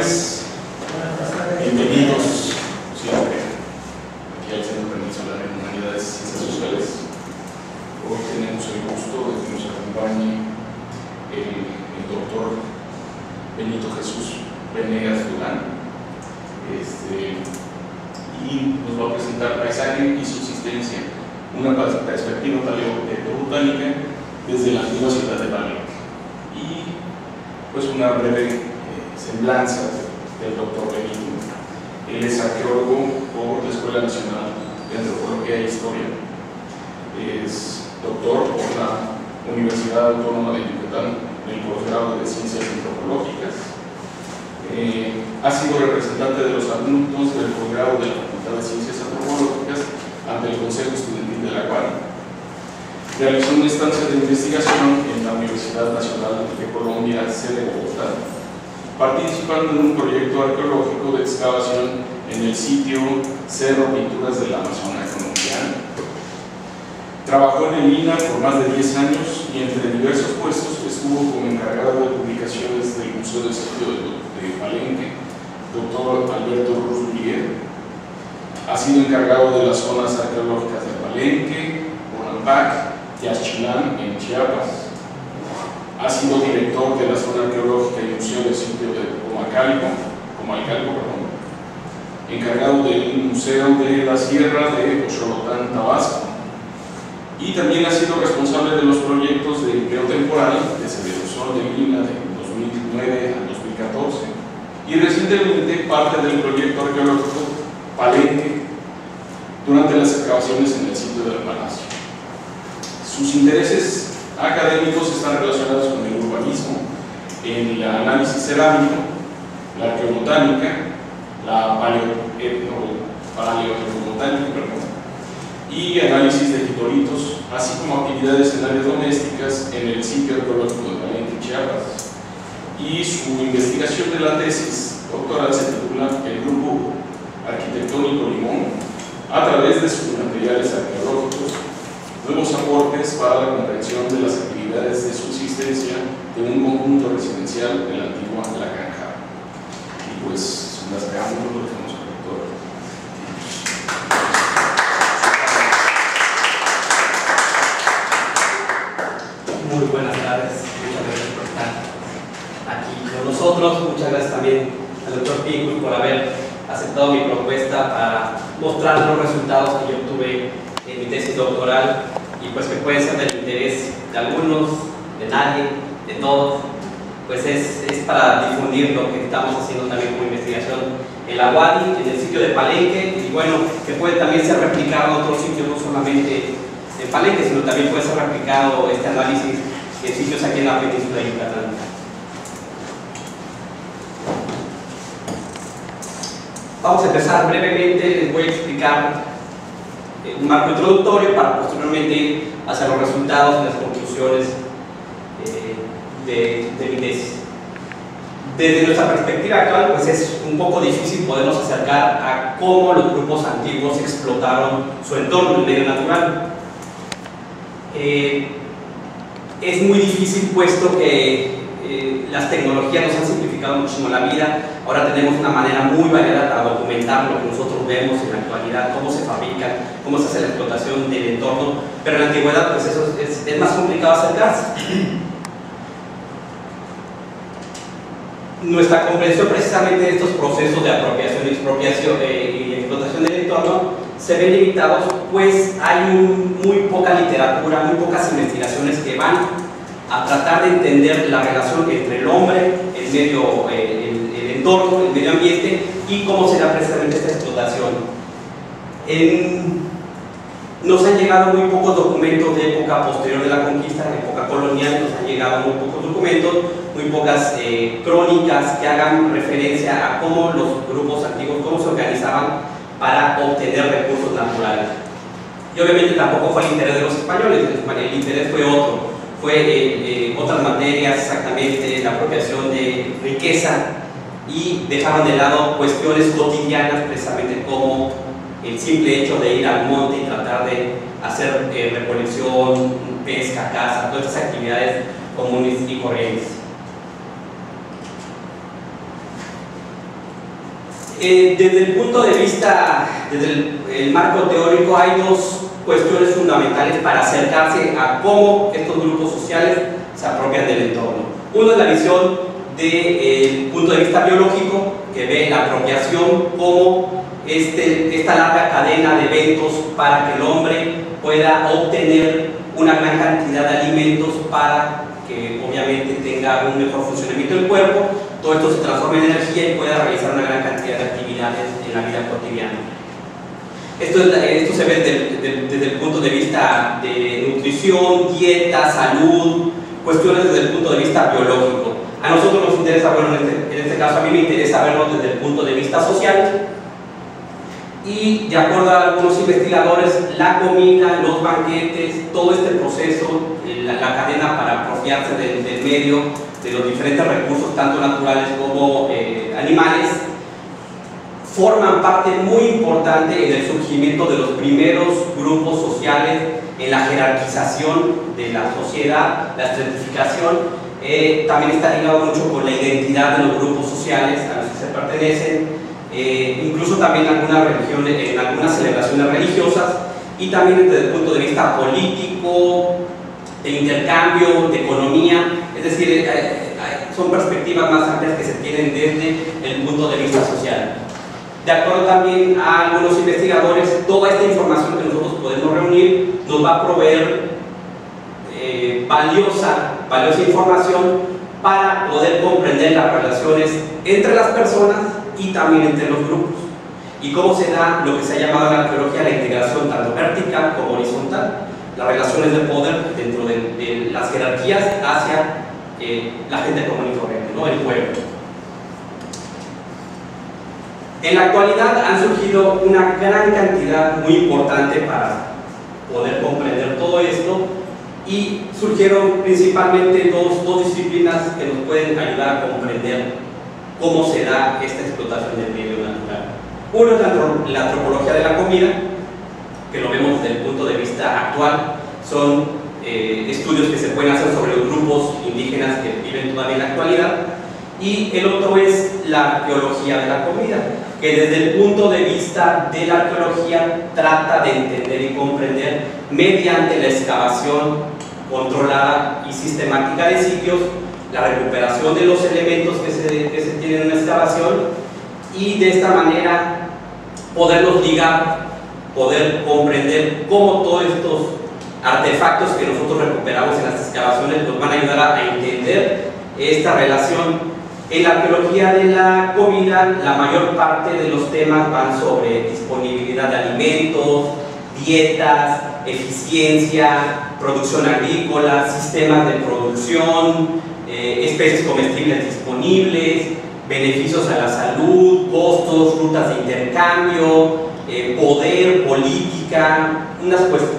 tardes, bienvenidos siempre aquí al Centro Peninsular en Humanidades y Ciencias Sociales. Hoy tenemos el gusto de que nos acompañe el doctor Benito Jesús Venegas Durán, y nos va a presentar Paisaje y Subsistencia, una perspectiva paleobotánica desde la antigua ciudad de Palenque, y pues una breve semblanza del doctor Benito. Él es arqueólogo por la Escuela Nacional de Antropología e Historia, es doctor por la Universidad Autónoma de Yucatán en el posgrado de Ciencias Antropológicas, ha sido representante de los alumnos del posgrado de la Facultad de Ciencias Antropológicas ante el Consejo Estudiantil de la UADY. Realizó una estancia de investigación en la Universidad Nacional de Colombia, sede Bogotá, participando en un proyecto arqueológico de excavación en el sitio Cerro Pinturas del Amazonas colombiano. Trabajó en el INAH por más de 10 años y entre diversos puestos estuvo como encargado de publicaciones del Museo del Sitio de Palenque, doctor Alberto Ruz Miguel. Ha sido encargado de las zonas arqueológicas de Palenque, Bonampak, Yaxchilán en Chiapas. Ha sido director de la zona arqueológica y museo del sitio de Comalcalco, encargado del Museo de la Sierra de Oxolotán, Tabasco, y también ha sido responsable de los proyectos de empleo temporal desde el Sol de Lina de 2009 al 2014 y recientemente parte del proyecto arqueológico Palenque durante las excavaciones en el sitio del Palacio. Sus intereses académicos están relacionados con el urbanismo, el análisis cerámico, la arqueobotánica, la paleobotánica, y análisis de jitoritos, así como actividades en áreas domésticas en el sitio arqueológico de Palenque, Chiapas. Y su investigación de la tesis doctoral se titula El Grupo Arquitectónico Limón, a través de sus materiales arqueológicos, nuevos aportes para la comprensión de las actividades de subsistencia de un conjunto residencial de la antigua La Granja. Y pues, las preámbulos lo dejamos al doctor. Muy buenas tardes, muchas gracias por estar aquí con nosotros. Muchas gracias también al doctor Pingüi por haber aceptado mi propuesta para mostrar los resultados que yo obtuve en mi tesis doctoral, y pues que puede ser del interés de algunos, de nadie, de todos. Pues es para difundir lo que estamos haciendo también como investigación en la UADY, en el sitio de Palenque, y bueno, que puede también ser replicado en otros sitios, no solamente en Palenque, sino también puede ser replicado este análisis en sitios aquí en la península de Yucatán. Vamos a empezar brevemente, les voy a explicar un marco introductorio para posteriormente ir hacia los resultados y las conclusiones de mi tesis. Desde nuestra perspectiva actual, pues es un poco difícil podernos acercar a cómo los grupos antiguos explotaron su entorno, el medio natural. Es muy difícil puesto que las tecnologías nos han simplificado muchísimo la vida. Ahora tenemos una manera muy variada para documentar lo que nosotros vemos en la actualidad, cómo se fabrican, cómo se hace la explotación del entorno, pero en la antigüedad pues eso es más complicado acercarse. Nuestra comprensión precisamente de estos procesos de apropiación, expropiación y explotación del entorno se ven limitados, pues hay muy poca literatura, muy pocas investigaciones que van a tratar de entender la relación entre el hombre, el entorno, el medio ambiente, y cómo se da precisamente esta explotación. Nos han llegado muy pocos documentos de época posterior de la conquista, de época colonial, nos han llegado muy pocos documentos, muy pocas crónicas que hagan referencia a cómo los grupos antiguos, cómo se organizaban para obtener recursos naturales. Y obviamente tampoco fue el interés de los españoles, el interés fue otro, fue otras materias, exactamente la apropiación de riqueza, y dejaron de lado cuestiones cotidianas, precisamente como el simple hecho de ir al monte y tratar de hacer recolección, pesca, caza, todas estas actividades comunes y corrientes. Desde el punto de vista, desde el marco teórico, hay dos cuestiones fundamentales para acercarse a cómo estos grupos sociales se apropian del entorno. Uno es la visión del punto de vista biológico, que ve la apropiación como esta larga cadena de eventos para que el hombre pueda obtener una gran cantidad de alimentos para que obviamente tenga un mejor funcionamiento del cuerpo, todo esto se transforma en energía y pueda realizar una gran cantidad de actividades en la vida cotidiana. Esto se ve desde el punto de vista de nutrición, dieta, salud, cuestiones desde el punto de vista biológico. A nosotros nos interesa, bueno, en este caso a mí me interesa verlo desde el punto de vista social, y de acuerdo a algunos investigadores, la comida, los banquetes, todo este proceso, la cadena para apropiarse del medio, de los diferentes recursos, tanto naturales como animales, forman parte muy importante en el surgimiento de los primeros grupos sociales, en la jerarquización de la sociedad, la estratificación. También está ligado mucho con la identidad de los grupos sociales a los que se pertenecen, incluso también en algunas celebraciones religiosas, y también desde el punto de vista político, de intercambio, de economía, es decir, son perspectivas más amplias que se tienen desde el punto de vista social. De acuerdo también a algunos investigadores, toda esta información que nosotros podemos reunir nos va a proveer valiosa información para poder comprender las relaciones entre las personas y también entre los grupos, y cómo se da lo que se ha llamado en la arqueología la integración tanto vertical como horizontal, las relaciones de poder dentro de las jerarquías hacia la gente común y corriente, ¿no? El pueblo. En la actualidad han surgido una gran cantidad muy importante para poder comprender todo esto, y surgieron principalmente dos disciplinas que nos pueden ayudar a comprender cómo se da esta explotación del medio natural. Uno es la antropología de la comida, que lo vemos desde el punto de vista actual. Son estudios que se pueden hacer sobre los grupos indígenas que viven todavía en la actualidad. Y el otro es la arqueología de la comida, que desde el punto de vista de la arqueología trata de entender y comprender, mediante la excavación controlada y sistemática de sitios, la recuperación de los elementos que se tienen en la excavación, y de esta manera poderlos ligar, poder comprender cómo todos estos artefactos que nosotros recuperamos en las excavaciones nos van a ayudar a entender esta relación. En la arqueología de la comida, la mayor parte de los temas van sobre disponibilidad de alimentos, dietas, eficiencia, producción agrícola, sistemas de producción, especies comestibles disponibles, beneficios a la salud, costos, rutas de intercambio, poder, política.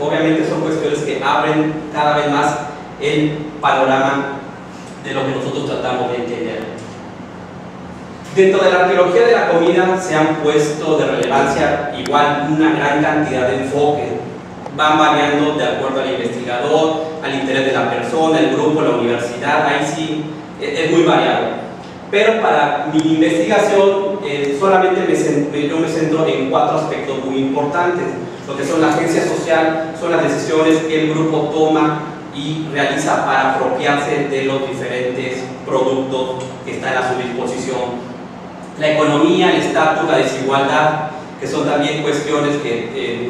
Obviamente son cuestiones que abren cada vez más el panorama de lo que nosotros tratamos de entender. Dentro de la arqueología de la comida se han puesto de relevancia igual una gran cantidad de enfoques. Van variando de acuerdo al investigador, al interés de la persona, el grupo, la universidad, ahí sí es muy variado. Pero para mi investigación solamente yo me centro en 4 aspectos muy importantes. Lo que son la agencia social, son las decisiones que el grupo toma y realiza para apropiarse de los diferentes productos que están a su disposición. La economía, el estatus, la desigualdad, que son también cuestiones que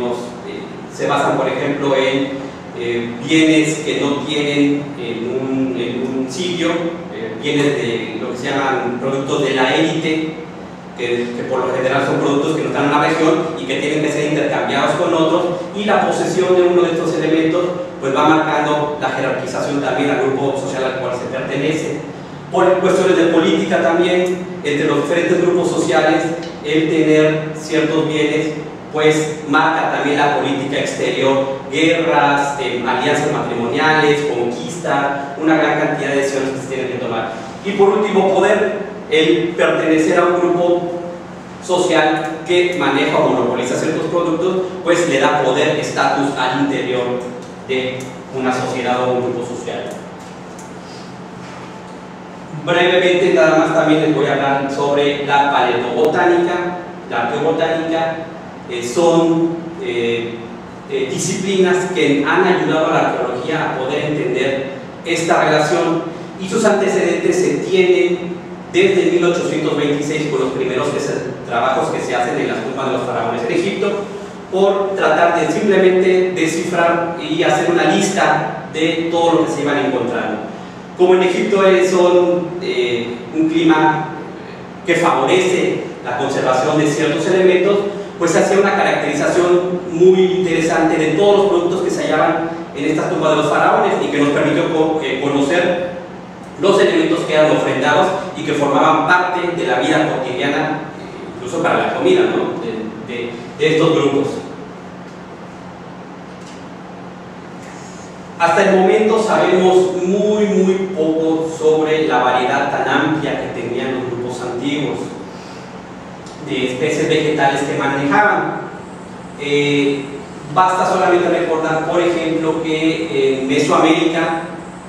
se basan, por ejemplo, en bienes que no tienen en un sitio, bienes de lo que se llaman productos de la élite, que por lo general son productos que no están en una región y que tienen que ser intercambiados con otros, y la posesión de uno de estos elementos pues va marcando la jerarquización también al grupo social al cual se pertenece. Por cuestiones de política también, entre los diferentes grupos sociales, el tener ciertos bienes pues marca también la política exterior, guerras, alianzas matrimoniales, conquista, una gran cantidad de decisiones que se tienen que tomar. Y por último, poder, el pertenecer a un grupo social que maneja o monopoliza ciertos productos, pues le da poder, estatus al interior de una sociedad o un grupo social. brevemente, nada más también les voy a hablar sobre la paleobotánica, la arqueobotánica. Son disciplinas que han ayudado a la arqueología a poder entender esta relación, y sus antecedentes se tienen desde 1826 con los primeros trabajos que se hacen en las tumbas de los faraones en Egipto, por tratar de simplemente descifrar y hacer una lista de todo lo que se iban encontrando. Como en Egipto son un clima que favorece la conservación de ciertos elementos, pues se hacía una caracterización muy interesante de todos los productos que se hallaban en estas tumbas de los faraones, y que nos permitió conocer los elementos que eran ofrendados y que formaban parte de la vida cotidiana, incluso para la comida, ¿no? de estos grupos. Hasta el momento sabemos muy poco sobre la variedad tan amplia que tenían los grupos antiguos de especies vegetales que manejaban. Basta solamente recordar, por ejemplo, que en Mesoamérica,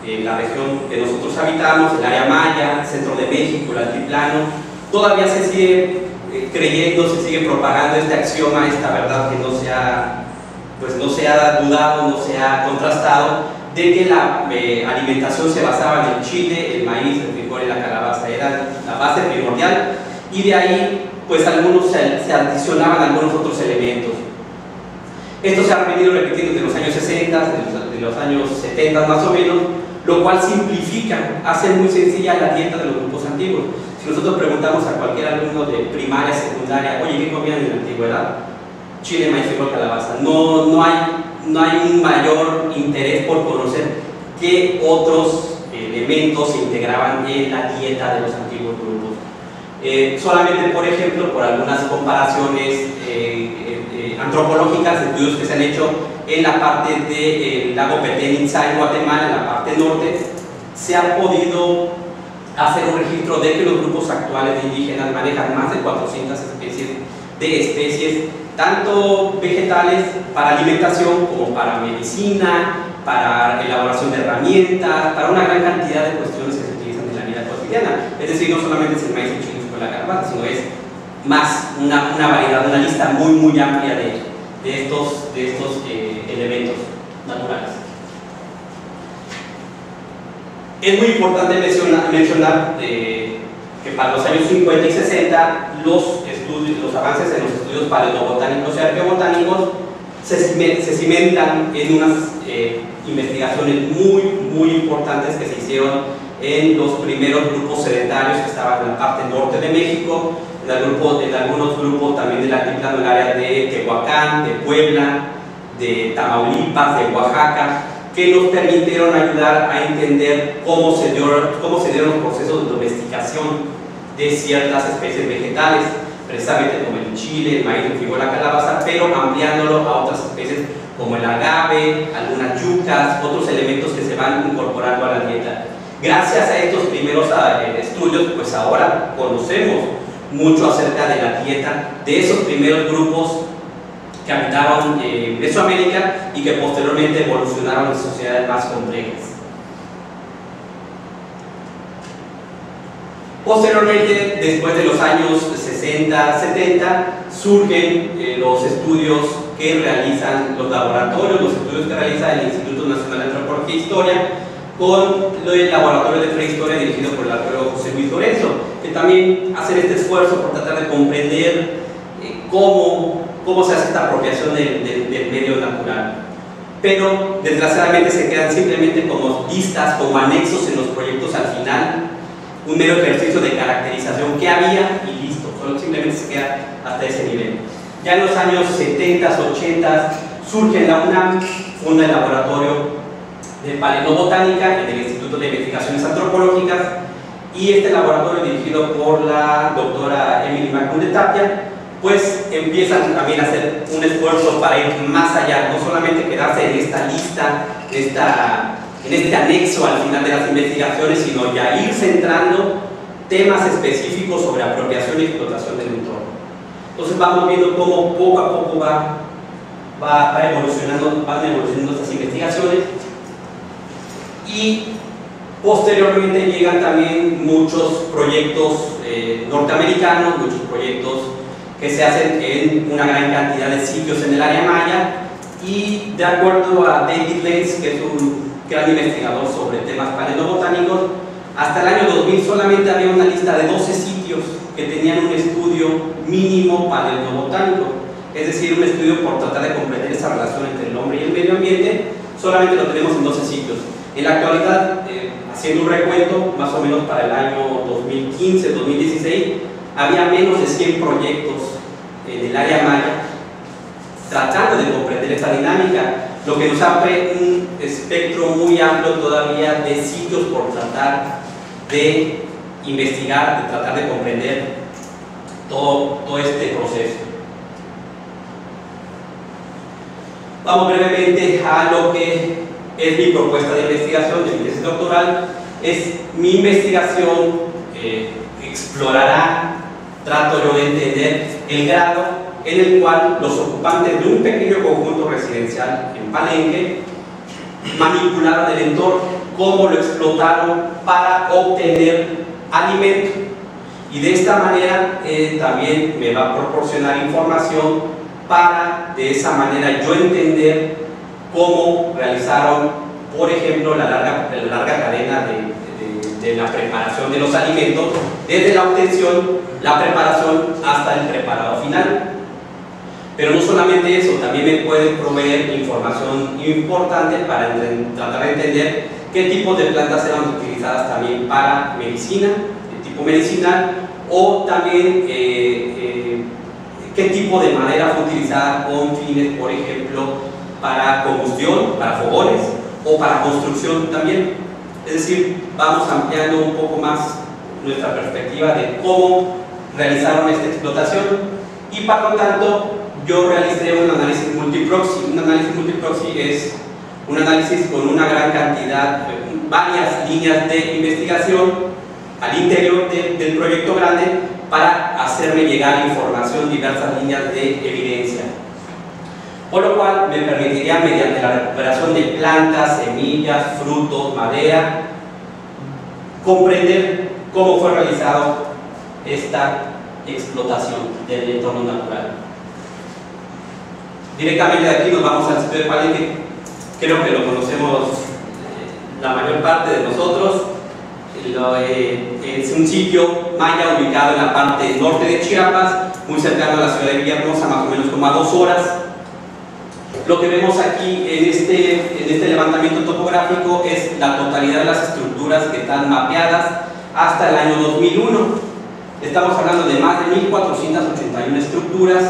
en la región que nosotros habitamos, el área maya, el centro de México, el altiplano, todavía se sigue creyendo, se sigue propagando este axioma, esta verdad que no se ha dudado, no se ha contrastado, de que la alimentación se basaba en el chile, el maíz, el frijol y la calabaza, era la base primordial, y de ahí pues algunos se adicionaban algunos otros elementos. Esto se ha venido repitiendo desde los años 60, de los años 70 más o menos, lo cual simplifica, hace muy sencilla la dieta de los grupos antiguos. Si nosotros preguntamos a cualquier alumno de primaria, secundaria, oye, ¿qué comían en la antigüedad? Chile, maíz, frijol, calabaza. No hay un mayor interés por conocer qué otros elementos se integraban en la dieta de los antiguos grupos. Solamente, por ejemplo, por algunas comparaciones antropológicas, estudios que se han hecho en la parte del lago Petén Itzá en Guatemala, en la parte norte, se ha podido hacer un registro de que los grupos actuales de indígenas manejan más de 400 especies, tanto vegetales para alimentación como para medicina, para elaboración de herramientas, para una gran cantidad de cuestiones que se utilizan en la vida cotidiana. Es decir, no solamente es el maíz, el chile con la calabaza, sino es más una variedad, una lista muy amplia de estos elementos naturales. Es muy importante mencionar que para los años 50 y 60 los avances en los estudios paleobotánicos y arqueobotánicos se cimentan en unas investigaciones muy importantes que se hicieron en los primeros grupos sedentarios que estaban en la parte norte de México, en algunos grupos también del altiplano, en el área de Tehuacán, de Puebla, de Tamaulipas, de Oaxaca, que nos permitieron ayudar a entender cómo se dieron los procesos de domesticación de ciertas especies vegetales, precisamente como el chile, el maíz, el frijol, la calabaza, pero ampliándolo a otras especies como el agave, algunas yucas, otros elementos que se van incorporando a la dieta. Gracias a estos primeros estudios, pues ahora conocemos mucho acerca de la dieta de esos primeros grupos que habitaban Mesoamérica y que posteriormente evolucionaron en sociedades más complejas. Posteriormente, después de los años 60, 70, surgen los estudios que realizan los laboratorios, los estudios que realiza el Instituto Nacional de Antropología e Historia, con el laboratorio de prehistoria dirigido por el arqueólogo José Luis Lorenzo, que también hacen este esfuerzo por tratar de comprender cómo se hace esta apropiación del medio natural. Pero desgraciadamente se quedan simplemente como listas, como anexos en los proyectos al final, un mero ejercicio de caracterización que había y listo, solo simplemente se queda hasta ese nivel. Ya en los años 70, 80 surge en la UNAM, funda el laboratorio de paleobotánica en el Instituto de Investigaciones Antropológicas, y este laboratorio dirigido por la doctora Emily Macunde Tapia, pues empiezan también a hacer un esfuerzo para ir más allá, no solamente quedarse en esta lista, en este anexo al final de las investigaciones, sino ya ir centrando temas específicos sobre apropiación y explotación del entorno. Entonces vamos viendo cómo poco a poco van evolucionando estas investigaciones, y Posteriormente llegan también muchos proyectos norteamericanos, muchos proyectos que se hacen en una gran cantidad de sitios en el área maya, y de acuerdo a David Lenz, que es un gran investigador sobre temas paleobotánicos, hasta el año 2000 solamente había una lista de 12 sitios que tenían un estudio mínimo paleobotánico, es decir, un estudio por tratar de comprender esa relación entre el hombre y el medio ambiente. Solamente lo tenemos en 12 sitios. En la actualidad, haciendo un recuento, más o menos para el año 2015-2016, había menos de 100 proyectos en el área maya tratando de comprender esta dinámica, lo que nos abre un espectro muy amplio todavía de sitios por tratar de investigar, de tratar de comprender todo este proceso. Vamos brevemente a lo que es mi propuesta de investigación de mi tesis doctoral. Mi investigación explorará, trato yo de entender el grado en el cual los ocupantes de un pequeño conjunto residencial en Palenque manipularon el entorno, cómo lo explotaron para obtener alimento, y de esta manera también me va a proporcionar información para de esa manera yo entender cómo realizaron, por ejemplo, la larga cadena de la preparación de los alimentos, desde la obtención, la preparación hasta el preparado final. Pero no solamente eso, también me puede proveer información importante para tratar de entender qué tipos de plantas eran utilizadas también para medicina, de tipo medicinal, o también qué tipo de madera fue utilizada con fines, por ejemplo, para combustión, para fogones, o para construcción también. Es decir, vamos ampliando un poco más nuestra perspectiva de cómo realizaron esta explotación, y para lo tanto yo realicé un análisis multiproxy. Un análisis multiproxy es un análisis con una gran cantidad, varias líneas de investigación al interior del proyecto grande para hacerme llegar información, diversas líneas de evidencia. Por lo cual me permitiría, mediante la recuperación de plantas, semillas, frutos, madera, comprender cómo fue realizado esta explotación del entorno natural. Directamente de aquí nos vamos al sitio de Palenque. Creo que lo conocemos la mayor parte de nosotros. Es un sitio maya ubicado en la parte norte de Chiapas, muy cercano a la ciudad de Villahermosa, más o menos como a 2 horas. Lo que vemos aquí en este levantamiento topográfico es la totalidad de las estructuras que están mapeadas hasta el año 2001. Estamos hablando de más de 1.481 estructuras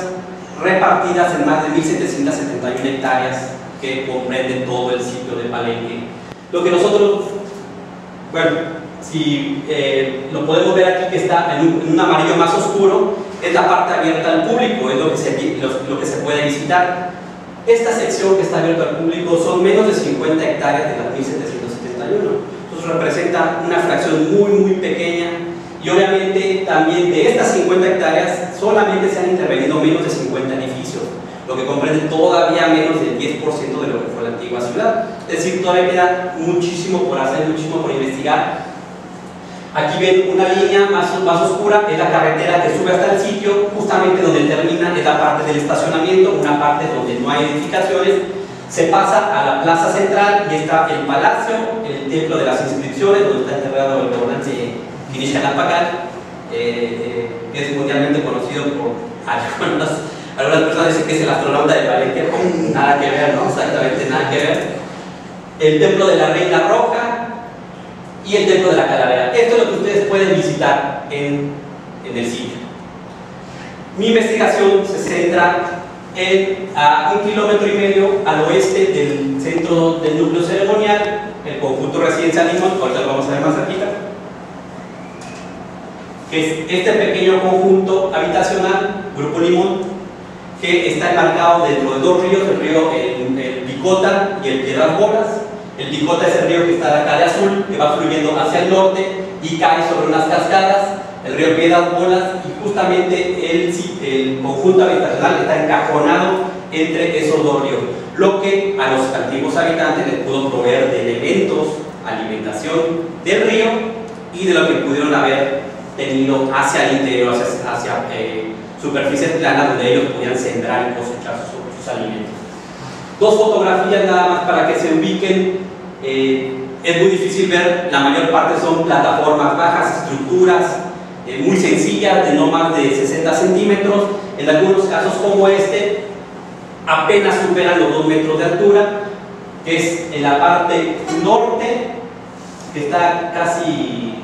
repartidas en más de 1.771 hectáreas que comprenden todo el sitio de Palenque. Lo que nosotros, bueno, si lo podemos ver aquí, que está en un amarillo más oscuro, es la parte abierta al público, es lo que se puede visitar. Esta sección que está abierta al público son menos de 50 hectáreas de las 1.771, entonces representa una fracción muy pequeña, y obviamente también de estas 50 hectáreas solamente se han intervenido menos de 50 edificios, lo que comprende todavía menos del 10% de lo que fue la antigua ciudad. Es decir, todavía queda muchísimo por hacer, muchísimo por investigar. Aquí ven una línea más oscura, es la carretera que sube hasta el sitio. Justamente donde termina es la parte del estacionamiento, una parte donde no hay edificaciones. Se pasa a la plaza central y está el palacio, el templo de las inscripciones, donde está enterrado el gobernante Kinish Pacal, que es mundialmente conocido por algunas personas dicen que es el astronauta de Palenque. Nada que ver, ¿no? Exactamente nada que ver. El templo de la Reina Roja y el templo de la Calavera. Esto es lo que ustedes pueden visitar en el sitio. Mi investigación se centra a 1,5 kilómetros al oeste del centro del núcleo ceremonial, el conjunto residencial Limón. Ahorita lo vamos a ver más cerquita, que es este pequeño conjunto habitacional, Grupo Limón, que está enmarcado dentro de 2 ríos, el río el Picota y el Piedras Bolas. El Picota es el río que está acá de azul, que va fluyendo hacia el norte y cae sobre unas cascadas, el río Piedras Bolas, y justamente el conjunto habitacional está encajonado entre esos 2 ríos, lo que a los antiguos habitantes les pudo proveer de elementos alimentación del río y de lo que pudieron haber tenido hacia el interior, hacia superficies planas donde ellos podían sembrar y cosechar sus alimentos. Dos fotografías nada más para que se ubiquen. Es muy difícil ver, la mayor parte son plataformas bajas, estructuras muy sencillas de no más de 60 centímetros. En algunos casos como este apenas superan los 2 metros de altura, que es en la parte norte, que está casi,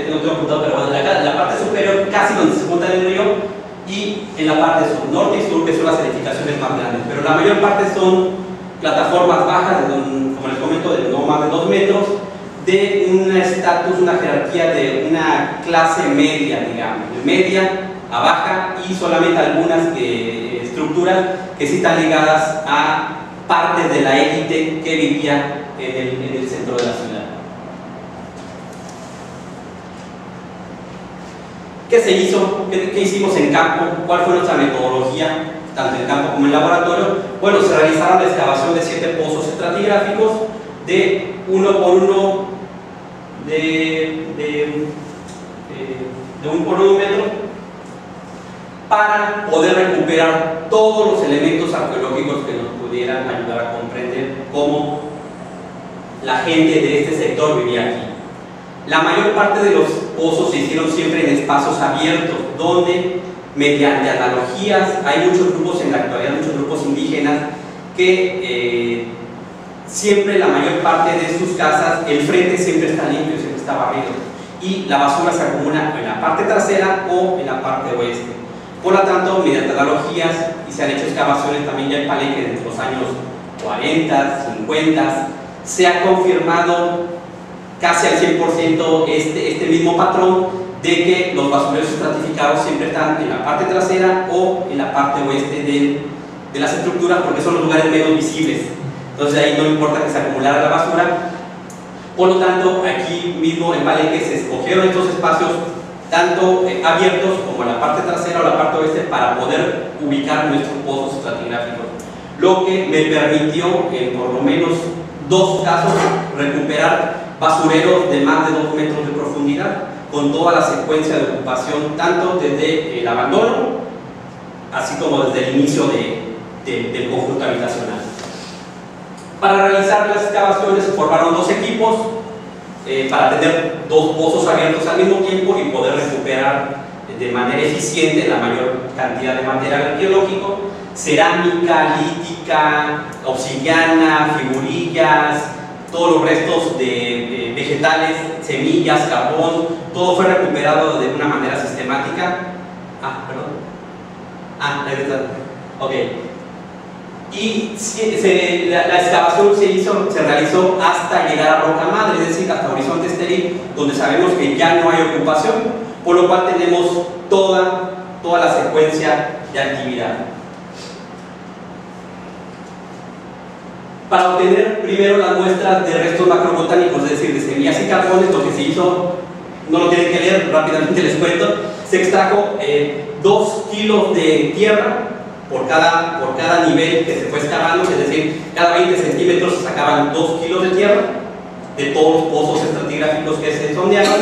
no tengo apuntado, pero bueno, la parte superior casi donde se junta el río, y en la parte sur, norte y sur, que son las edificaciones más grandes, pero la mayor parte son plataformas bajas, como les comento, de no más de 2 metros, de un estatus, una jerarquía de una clase media, digamos, de media a baja, y solamente algunas estructuras que sí están ligadas a partes de la élite que vivía en el centro de la ciudad. ¿Qué se hizo? ¿Qué hicimos en campo? ¿Cuál fue nuestra metodología, tanto en campo como en laboratorio? Bueno, se realizaron la excavación de 7 pozos estratigráficos de 1 por 1 de 1 por 1 metro, para poder recuperar todos los elementos arqueológicos que nos pudieran ayudar a comprender cómo la gente de este sector vivía aquí. La mayor parte de los pozos se hicieron siempre en espacios abiertos, donde mediante analogías, hay muchos grupos en la actualidad, muchos grupos indígenas, que siempre la mayor parte de sus casas, el frente siempre está limpio, siempre está barrido, y la basura se acumula en la parte trasera o en la parte oeste. Por lo tanto, mediante analogías, y se han hecho excavaciones también ya en Palenque desde los años 40, 50, se ha confirmado casi al 100% este mismo patrón de que los basureros estratificados siempre están en la parte trasera o en la parte oeste de las estructuras, porque son los lugares menos visibles. Entonces ahí no importa que se acumulara la basura. Por lo tanto, aquí mismo en Palenque se escogieron estos espacios tanto abiertos como la parte trasera o la parte oeste para poder ubicar nuestros pozos estratigráficos, lo que me permitió en por lo menos 2 casos recuperar basureros de más de 2 metros de profundidad, con toda la secuencia de ocupación, tanto desde el abandono así como desde el inicio del conjunto habitacional. Para realizar las excavaciones se formaron 2 equipos para tener 2 pozos abiertos al mismo tiempo y poder recuperar de manera eficiente la mayor cantidad de material arqueológico: cerámica, lítica, obsidiana, figurillas, todos los restos de vegetales, semillas, carbón, todo fue recuperado de una manera sistemática. Ok. Y la excavación se realizó hasta llegar a roca madre, es decir, hasta horizonte estéril, donde sabemos que ya no hay ocupación, por lo cual tenemos toda la secuencia de actividad. Para obtener primero las muestras de restos macrobotánicos, es decir, de semillas y carbones, lo que se hizo, no lo tienen que leer, rápidamente les cuento, se extrajo 2 kilos de tierra por cada nivel que se fue excavando, es decir, cada 20 centímetros se sacaban 2 kilos de tierra de todos los pozos estratigráficos que se sondearon,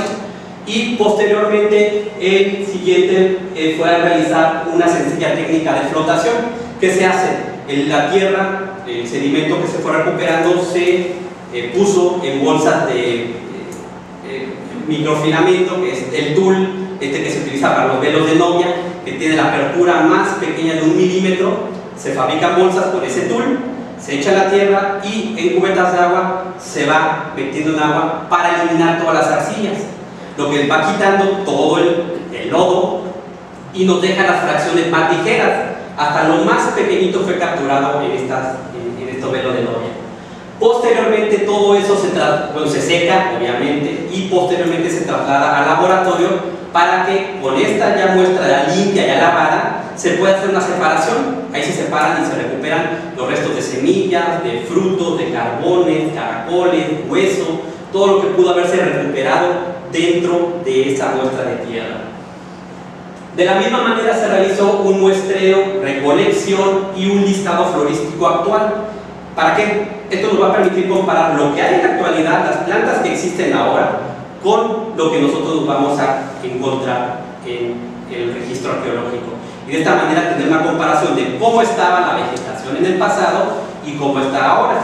y posteriormente el siguiente fue a realizar una sencilla técnica de flotación. ¿Qué se hace? En la tierra, el sedimento que se fue recuperando se puso en bolsas de microfilamento, que es el tul, que se utiliza para los velos de novia, que tiene la apertura más pequeña de 1 milímetro. Se fabrican bolsas con ese tul, se echa la tierra y en cubetas de agua se va metiendo en agua para eliminar todas las arcillas, lo que va quitando todo el lodo y nos deja las fracciones más ligeras. Hasta lo más pequeñito fue capturado en estos velos de novia. Posteriormente todo eso se seca, obviamente, y posteriormente se traslada al laboratorio para que con esta ya muestra ya limpia, ya lavada, se pueda hacer una separación. Ahí se separan y se recuperan los restos de semillas, de frutos, de carbones, caracoles, hueso, todo lo que pudo haberse recuperado dentro de esa muestra de tierra. De la misma manera se realizó un muestreo, recolección y un listado florístico actual. ¿Para qué? Esto nos va a permitir comparar lo que hay en la actualidad, las plantas que existen ahora, con lo que nosotros nos vamos a encontrar en el registro arqueológico. Y de esta manera tener una comparación de cómo estaba la vegetación en el pasado y cómo está ahora.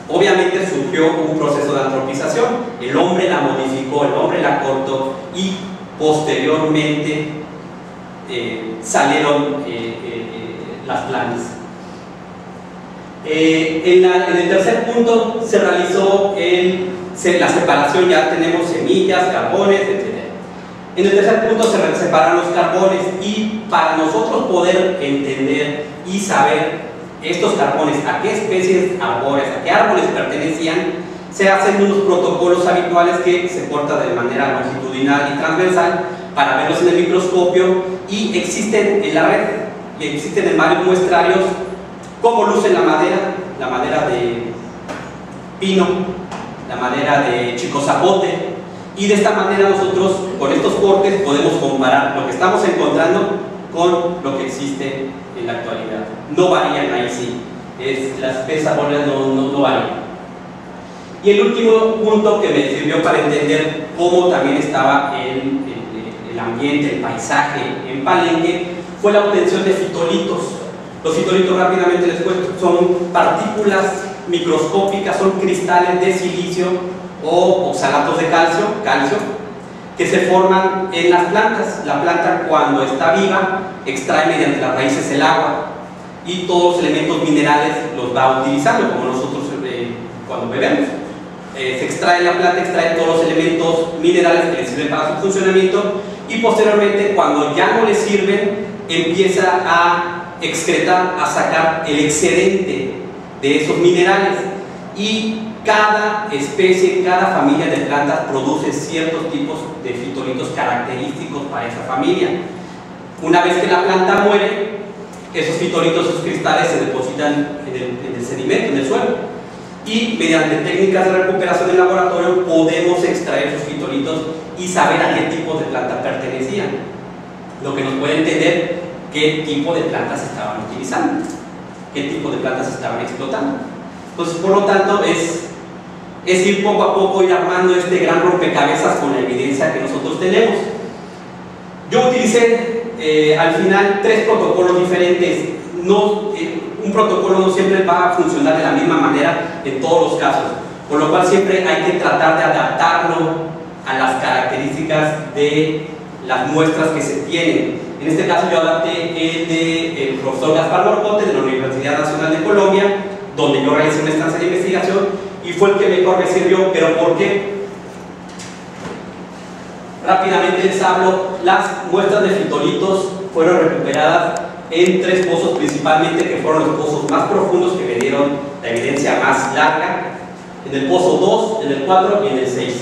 Obviamente surgió un proceso de antropización, el hombre la modificó, el hombre la cortó y posteriormente salieron las plantas. En el tercer punto se realizó la separación, ya tenemos semillas, carbones, etc. En el tercer punto se separan los carbones y para nosotros poder entender y saber estos carbones, a qué especies arbóreas, a qué árboles pertenecían, se hacen unos protocolos habituales que se cortan de manera longitudinal y transversal para verlos en el microscopio, y existen en la red y existen en varios muestrarios cómo luce la madera de pino, la madera de chico zapote, y de esta manera nosotros con estos cortes podemos comparar lo que estamos encontrando con lo que existe en la actualidad. No varían ahí sí, las especies arbóreas no varían. Y el último punto que me sirvió para entender cómo también estaba el ambiente, el paisaje en Palenque, fue la obtención de fitolitos. Los fitolitos, rápidamente les cuento, son partículas microscópicas, son cristales de silicio o oxalatos de calcio, que se forman en las plantas. La planta, cuando está viva, extrae mediante las raíces el agua y todos los elementos minerales los va utilizando, como nosotros cuando bebemos. Se extrae la planta, extrae todos los elementos minerales que le sirven para su funcionamiento, y posteriormente, cuando ya no le sirven, empieza a excretar, a sacar el excedente de esos minerales, y cada especie, cada familia de plantas produce ciertos tipos de fitolitos característicos para esa familia. Una vez que la planta muere, esos fitolitos, esos cristales se depositan en el sedimento, en el suelo, y mediante técnicas de recuperación del laboratorio podemos extraer esos fitolitos y saber a qué tipo de planta pertenecían, lo que nos puede entender qué tipo de plantas estaban utilizando, qué tipo de plantas estaban explotando. Entonces, por lo tanto, es ir poco a poco, ir armando este gran rompecabezas con la evidencia que nosotros tenemos. Yo utilicé al final 3 protocolos diferentes. Un protocolo no siempre va a funcionar de la misma manera en todos los casos, por lo cual siempre hay que tratar de adaptarlo a las características de las muestras que se tienen. En este caso yo adapté el del profesor Gaspar Morcote de la Universidad Nacional de Colombia, donde yo realicé una estancia de investigación, y fue el que mejor me sirvió. ¿Pero por qué? Rápidamente les hablo. Las muestras de fitolitos fueron recuperadas en 3 pozos principalmente, que fueron los pozos más profundos que me dieron la evidencia más larga: en el pozo 2, en el 4 y en el 6.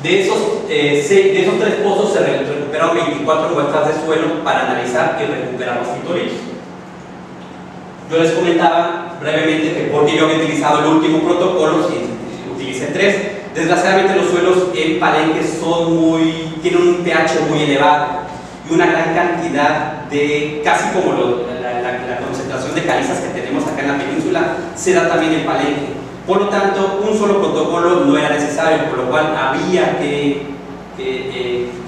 De esos 3 pozos se recuperaron 24 muestras de suelo para analizar y recuperar los fitolitos. Yo les comentaba brevemente que porque yo había utilizado el último protocolo, utilicé 3. Desgraciadamente los suelos en Palenque tienen un pH muy elevado y una gran cantidad de, casi como la concentración de calizas que tenemos acá en la península, se da también en Palenque. Por lo tanto, un solo protocolo no era necesario, por lo cual había que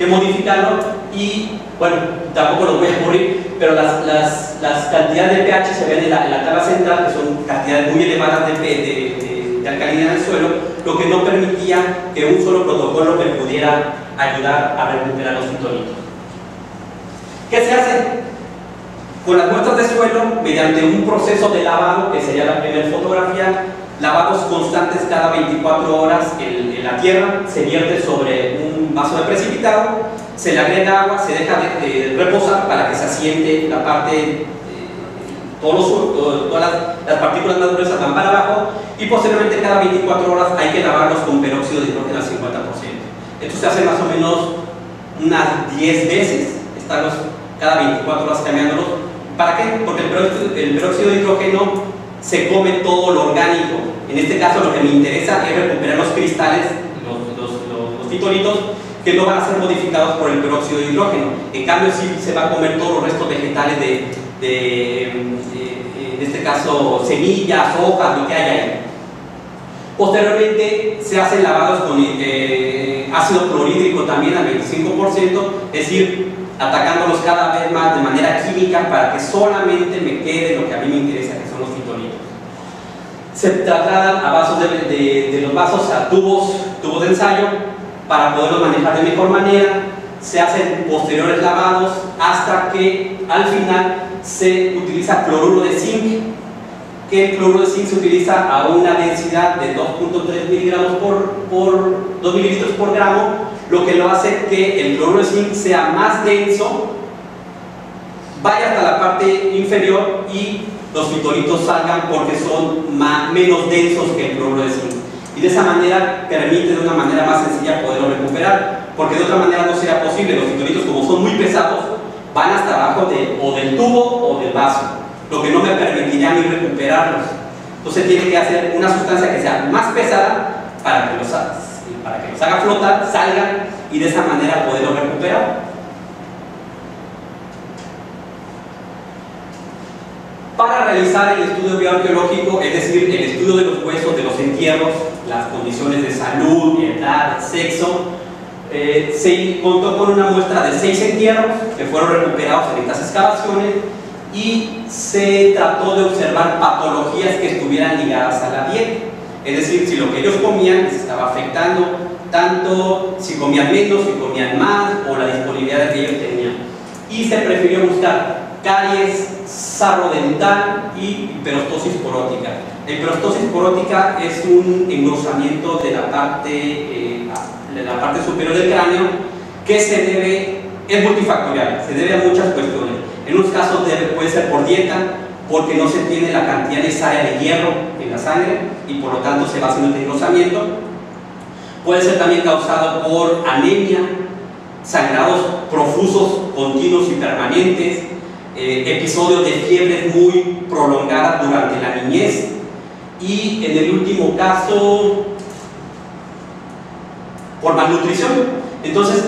modificarlo. Y bueno, tampoco lo voy a aburrir, pero las cantidades de pH se ven en la tabla central, que son cantidades muy elevadas de alcalinidad del suelo, lo que no permitía que un solo protocolo me pudiera ayudar a recuperar los fitolitos. ¿Qué se hace? Con las muestras de suelo, mediante un proceso de lavado, que sería la primera fotografía, lavados constantes cada 24 horas en la tierra, se vierte sobre un vaso de precipitado, se le agrega agua, se deja de reposar para que se asiente la parte, todas las partículas más gruesas van para abajo, y posteriormente cada 24 horas hay que lavarlos con peróxido de hidrógeno al 50%. Esto se hace más o menos unas 10 veces, estarlos cada 24 horas cambiándolos. ¿Para qué? Porque el peróxido de hidrógeno se come todo lo orgánico. En este caso lo que me interesa es recuperar los cristales, los fitolitos, que no van a ser modificados por el peróxido de hidrógeno. En cambio, sí se va a comer todos los restos vegetales en este caso semillas, hojas, lo que haya ahí. Posteriormente se hacen lavados con ácido clorhídrico también al 25%, es decir, atacándolos cada vez más de manera química para que solamente me quede lo que a mí me interesa, que son los fitolitos. Se trasladan a vasos de los vasos a tubos de ensayo para poderlos manejar de mejor manera. Se hacen posteriores lavados hasta que al final se utiliza cloruro de zinc, que el cloruro de zinc se utiliza a una densidad de 2.3 miligramos por 2 mililitros por gramo, lo que lo hace que el cloruro de zinc sea más denso, vaya hasta la parte inferior y los fitolitos salgan porque son menos densos que el cloruro de zinc. Y de esa manera permite de una manera más sencilla poderlo recuperar, porque de otra manera no sería posible. Los fitolitos, como son muy pesados, van hasta abajo o del tubo o del vaso, lo que no me permitiría ni recuperarlos. Entonces tiene que hacer una sustancia que sea más pesada para que los haga flotar, salgan y de esa manera poderlos recuperar. Para realizar el estudio bioarqueológico, es decir, el estudio de los huesos, de los entierros, las condiciones de salud, edad, sexo, se contó con una muestra de 6 entierros que fueron recuperados en estas excavaciones y se trató de observar patologías que estuvieran ligadas a la dieta, es decir, si lo que ellos comían les estaba afectando, tanto si comían menos, si comían más o la disponibilidad que ellos tenían. Y se prefirió buscar caries, sarro dental y hiperostosis porótica. La hiperostosis porótica es un engrosamiento de la parte superior del cráneo que es multifactorial, se debe a muchas cuestiones. En unos casos puede ser por dieta, porque no se tiene la cantidad necesaria de hierro en la sangre y por lo tanto se va haciendo el engrosamiento. Puede ser también causado por anemia, sangrados profusos, continuos y permanentes, episodios de fiebres muy prolongadas durante la niñez y en el último caso por malnutrición. Entonces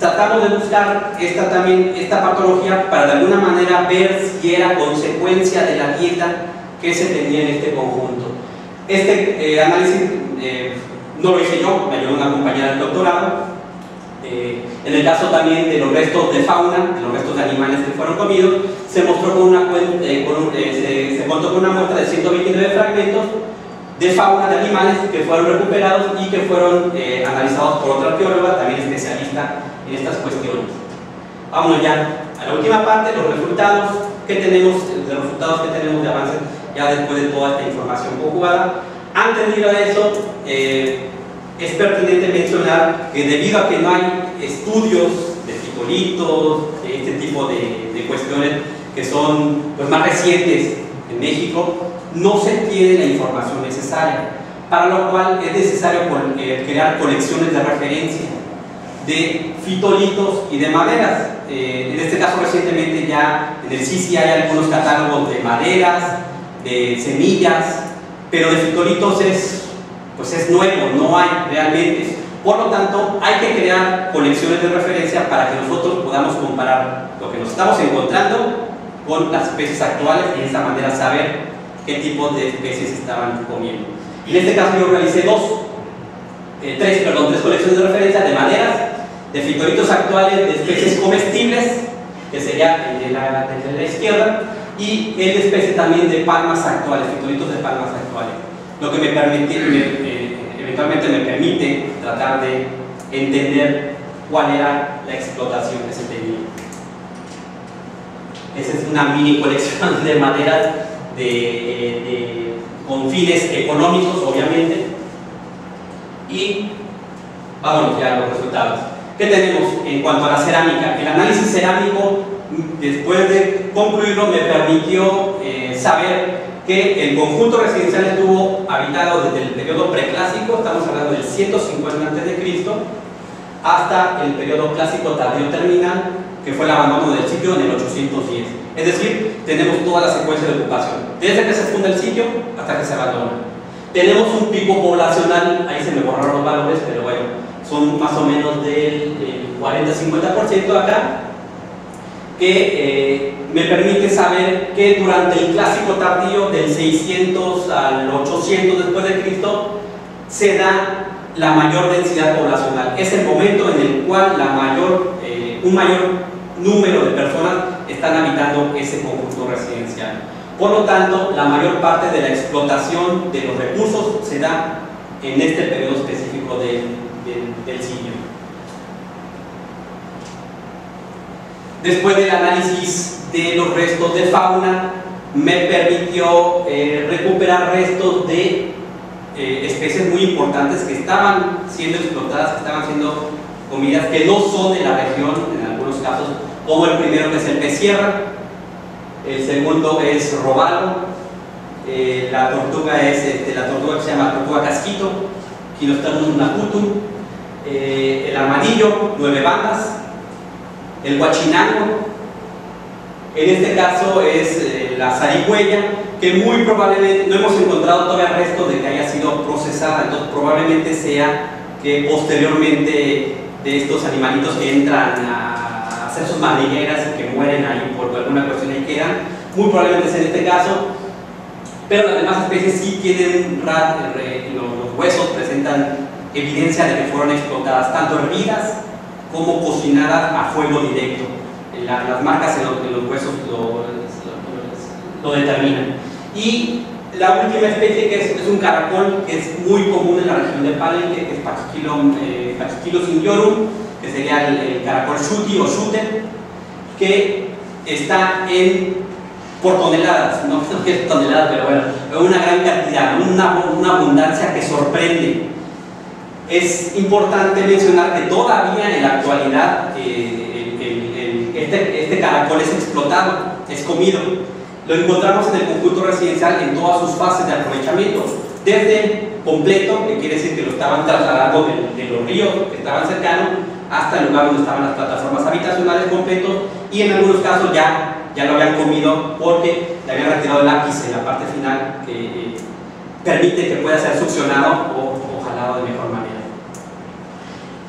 tratamos de buscar esta patología para de alguna manera ver si era consecuencia de la dieta que se tenía en este conjunto. Este análisis no lo hice yo, me ayudó una compañera del doctorado. En el caso también de los restos de fauna, de los restos de animales que fueron comidos, se mostró se contó con una muestra de 129 fragmentos de fauna de animales que fueron recuperados y que fueron analizados por otra arqueóloga, también especialista en estas cuestiones. Vámonos ya a la última parte, los resultados que tenemos de avance ya después de toda esta información conjugada. Antes de ir a eso, es pertinente mencionar que debido a que no hay estudios de fitolitos, de este tipo de cuestiones que son pues, más recientes en México, no se tiene la información necesaria, para lo cual es necesario crear colecciones de referencia de fitolitos y de maderas. En este caso recientemente ya en el CICI hay algunos catálogos de maderas, de semillas, pero de fitolitos es nuevo, no hay realmente. Por lo tanto, hay que crear colecciones de referencia para que nosotros podamos comparar lo que nos estamos encontrando con las especies actuales y de esa manera saber qué tipo de especies estaban comiendo. En este caso yo realicé tres colecciones de referencia de maderas, de fitolitos actuales, de especies comestibles, que sería el de la izquierda, y el de especies también de palmas actuales, fitolitos de palmas actuales. Lo que eventualmente me permite tratar de entender cuál era la explotación que se tenía. Esa es una mini colección de maderas con fines económicos, obviamente. Y vámonos ya a los resultados. ¿Qué tenemos en cuanto a la cerámica? El análisis cerámico, después de concluirlo, me permitió saber que el conjunto residencial estuvo habitado desde el periodo preclásico, estamos hablando del 150 a.C., hasta el periodo clásico tardío terminal, que fue el abandono del sitio en el 810. Es decir, tenemos toda la secuencia de ocupación, desde que se funda el sitio hasta que se abandona. Tenemos un pico poblacional, ahí se me borraron los valores, pero bueno, son más o menos del 40-50% acá. que me permite saber que durante el clásico tardío del 600 al 800 después de Cristo se da la mayor densidad poblacional. Es el momento en el cual un mayor número de personas están habitando ese conjunto residencial. Por lo tanto, la mayor parte de la explotación de los recursos se da en este periodo específico del siglo. Después del análisis de los restos de fauna, me permitió recuperar restos de especies muy importantes que estaban siendo explotadas, que estaban siendo comidas, que no son de la región, en algunos casos, como el primero, que es el pez sierra, el segundo es robalo, la tortuga es la tortuga que se llama tortuga casquito, Quilosternus nacutum, el armadillo, 9 bandas, el huachinango, en este caso es la zarigüeya, que muy probablemente, no hemos encontrado todavía restos de que haya sido procesada, entonces probablemente sea que posteriormente de estos animalitos que entran a hacer sus madrigueras y que mueren ahí por alguna cuestión y quedan, muy probablemente sea en este caso, pero las demás especies sí tienen, los huesos presentan evidencia de que fueron explotadas, tanto hervidas como cocinadas a fuego directo. Las marcas en los huesos lo determinan. Y la última especie, que es un caracol que es muy común en la región de Palenque, que es Pachychilus iniorum, que sería el caracol shuti o shute, que está por toneladas, no es toneladas, pero bueno, una gran cantidad, una abundancia que sorprende. Es importante mencionar que todavía en la actualidad este caracol es explotado, es comido. Lo encontramos en el conjunto residencial en todas sus fases de aprovechamiento, desde completo, que quiere decir que lo estaban trasladando de los ríos que estaban cercanos hasta el lugar donde estaban las plataformas habitacionales completos, y en algunos casos ya lo habían comido porque le habían retirado el ápice, la parte final que permite que pueda ser succionado o jalado de mejor manera.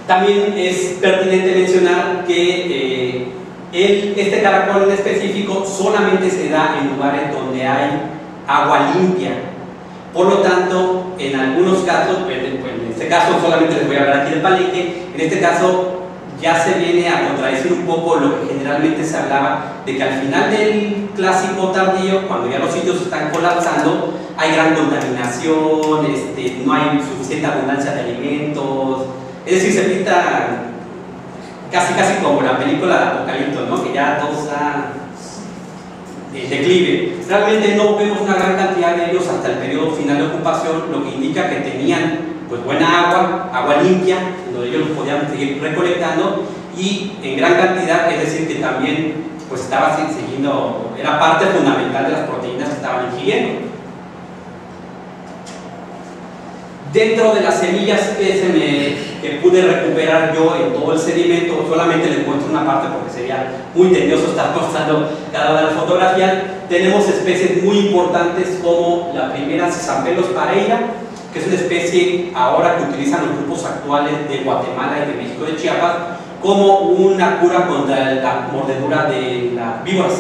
También es pertinente mencionar que este caracol en específico solamente se da en lugares donde hay agua limpia. Por lo tanto, en algunos casos, en este caso solamente les voy a hablar aquí del Palenque, en este caso ya se viene a contradecir un poco lo que generalmente se hablaba de que al final del clásico tardío, cuando ya los sitios están colapsando, hay gran contaminación, no hay suficiente abundancia de alimentos, es decir, se pinta casi como la película de Apocalipto, ¿no? Que ya todo está en declive. Realmente no vemos una gran cantidad de ellos hasta el periodo final de ocupación, lo que indica que tenían pues buena agua limpia, donde ellos los podían seguir recolectando, y en gran cantidad, es decir, que también pues estaba siguiendo, era parte fundamental de las proteínas que estaban ingiriendo. Dentro de las semillas que pude recuperar yo en todo el sedimento, solamente les muestro una parte porque sería muy tedioso estar mostrando cada una de las fotografías. Tenemos especies muy importantes como la primera Cisampelus pareira, que es una especie ahora que utilizan los grupos actuales de Guatemala y de México, de Chiapas, como una cura contra la mordedura de las víboras.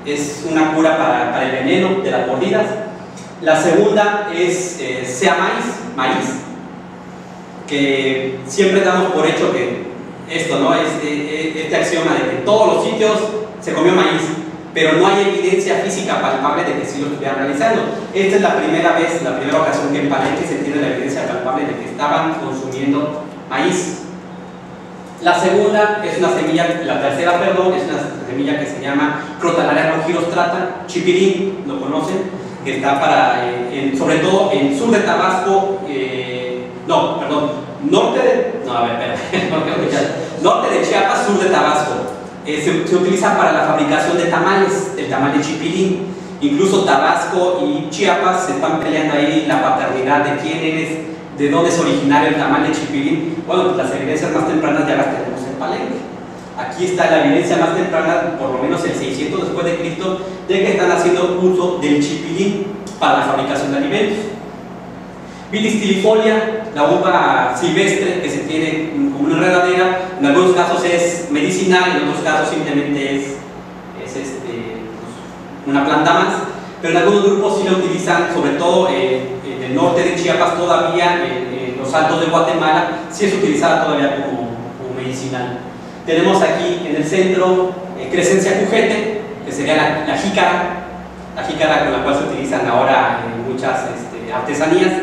Es una cura para el veneno de las mordidas. La segunda es sea maíz, que siempre damos por hecho que esto, ¿no? Este axioma de que en todos los sitios se comió maíz, pero no hay evidencia física palpable de que sí lo estuvieran realizando. Esta es la primera ocasión que en Palenque se tiene la evidencia palpable de que estaban consumiendo maíz. La segunda es una semilla, la tercera, perdón, es una semilla que se llama Crotalaria longirostrata, chipilín, ¿lo conocen? Que está sobre todo en sur de Tabasco, norte de Chiapas, sur de Tabasco. Se utiliza para la fabricación de tamales, el tamal de chipilín. Incluso Tabasco y Chiapas se están peleando ahí la paternidad de quién es, de dónde es originario el tamal de chipilín. Bueno, pues las evidencias más tempranas ya las tenemos en Palenque. Aquí está la evidencia más temprana, por lo menos el 600 después de Cristo, de que están haciendo uso del chipilín para la fabricación de alimentos. Vitis tilifolia, la uva silvestre que se tiene como una enredadera, algunos casos es medicinal, en otros casos simplemente es una planta más, pero en algunos grupos sí lo utilizan, sobre todo en el norte de Chiapas todavía, en los altos de Guatemala, sí es utilizada todavía como medicinal. Tenemos aquí en el centro Crescencia cujete, que sería la jícara con la cual se utilizan ahora en muchas artesanías,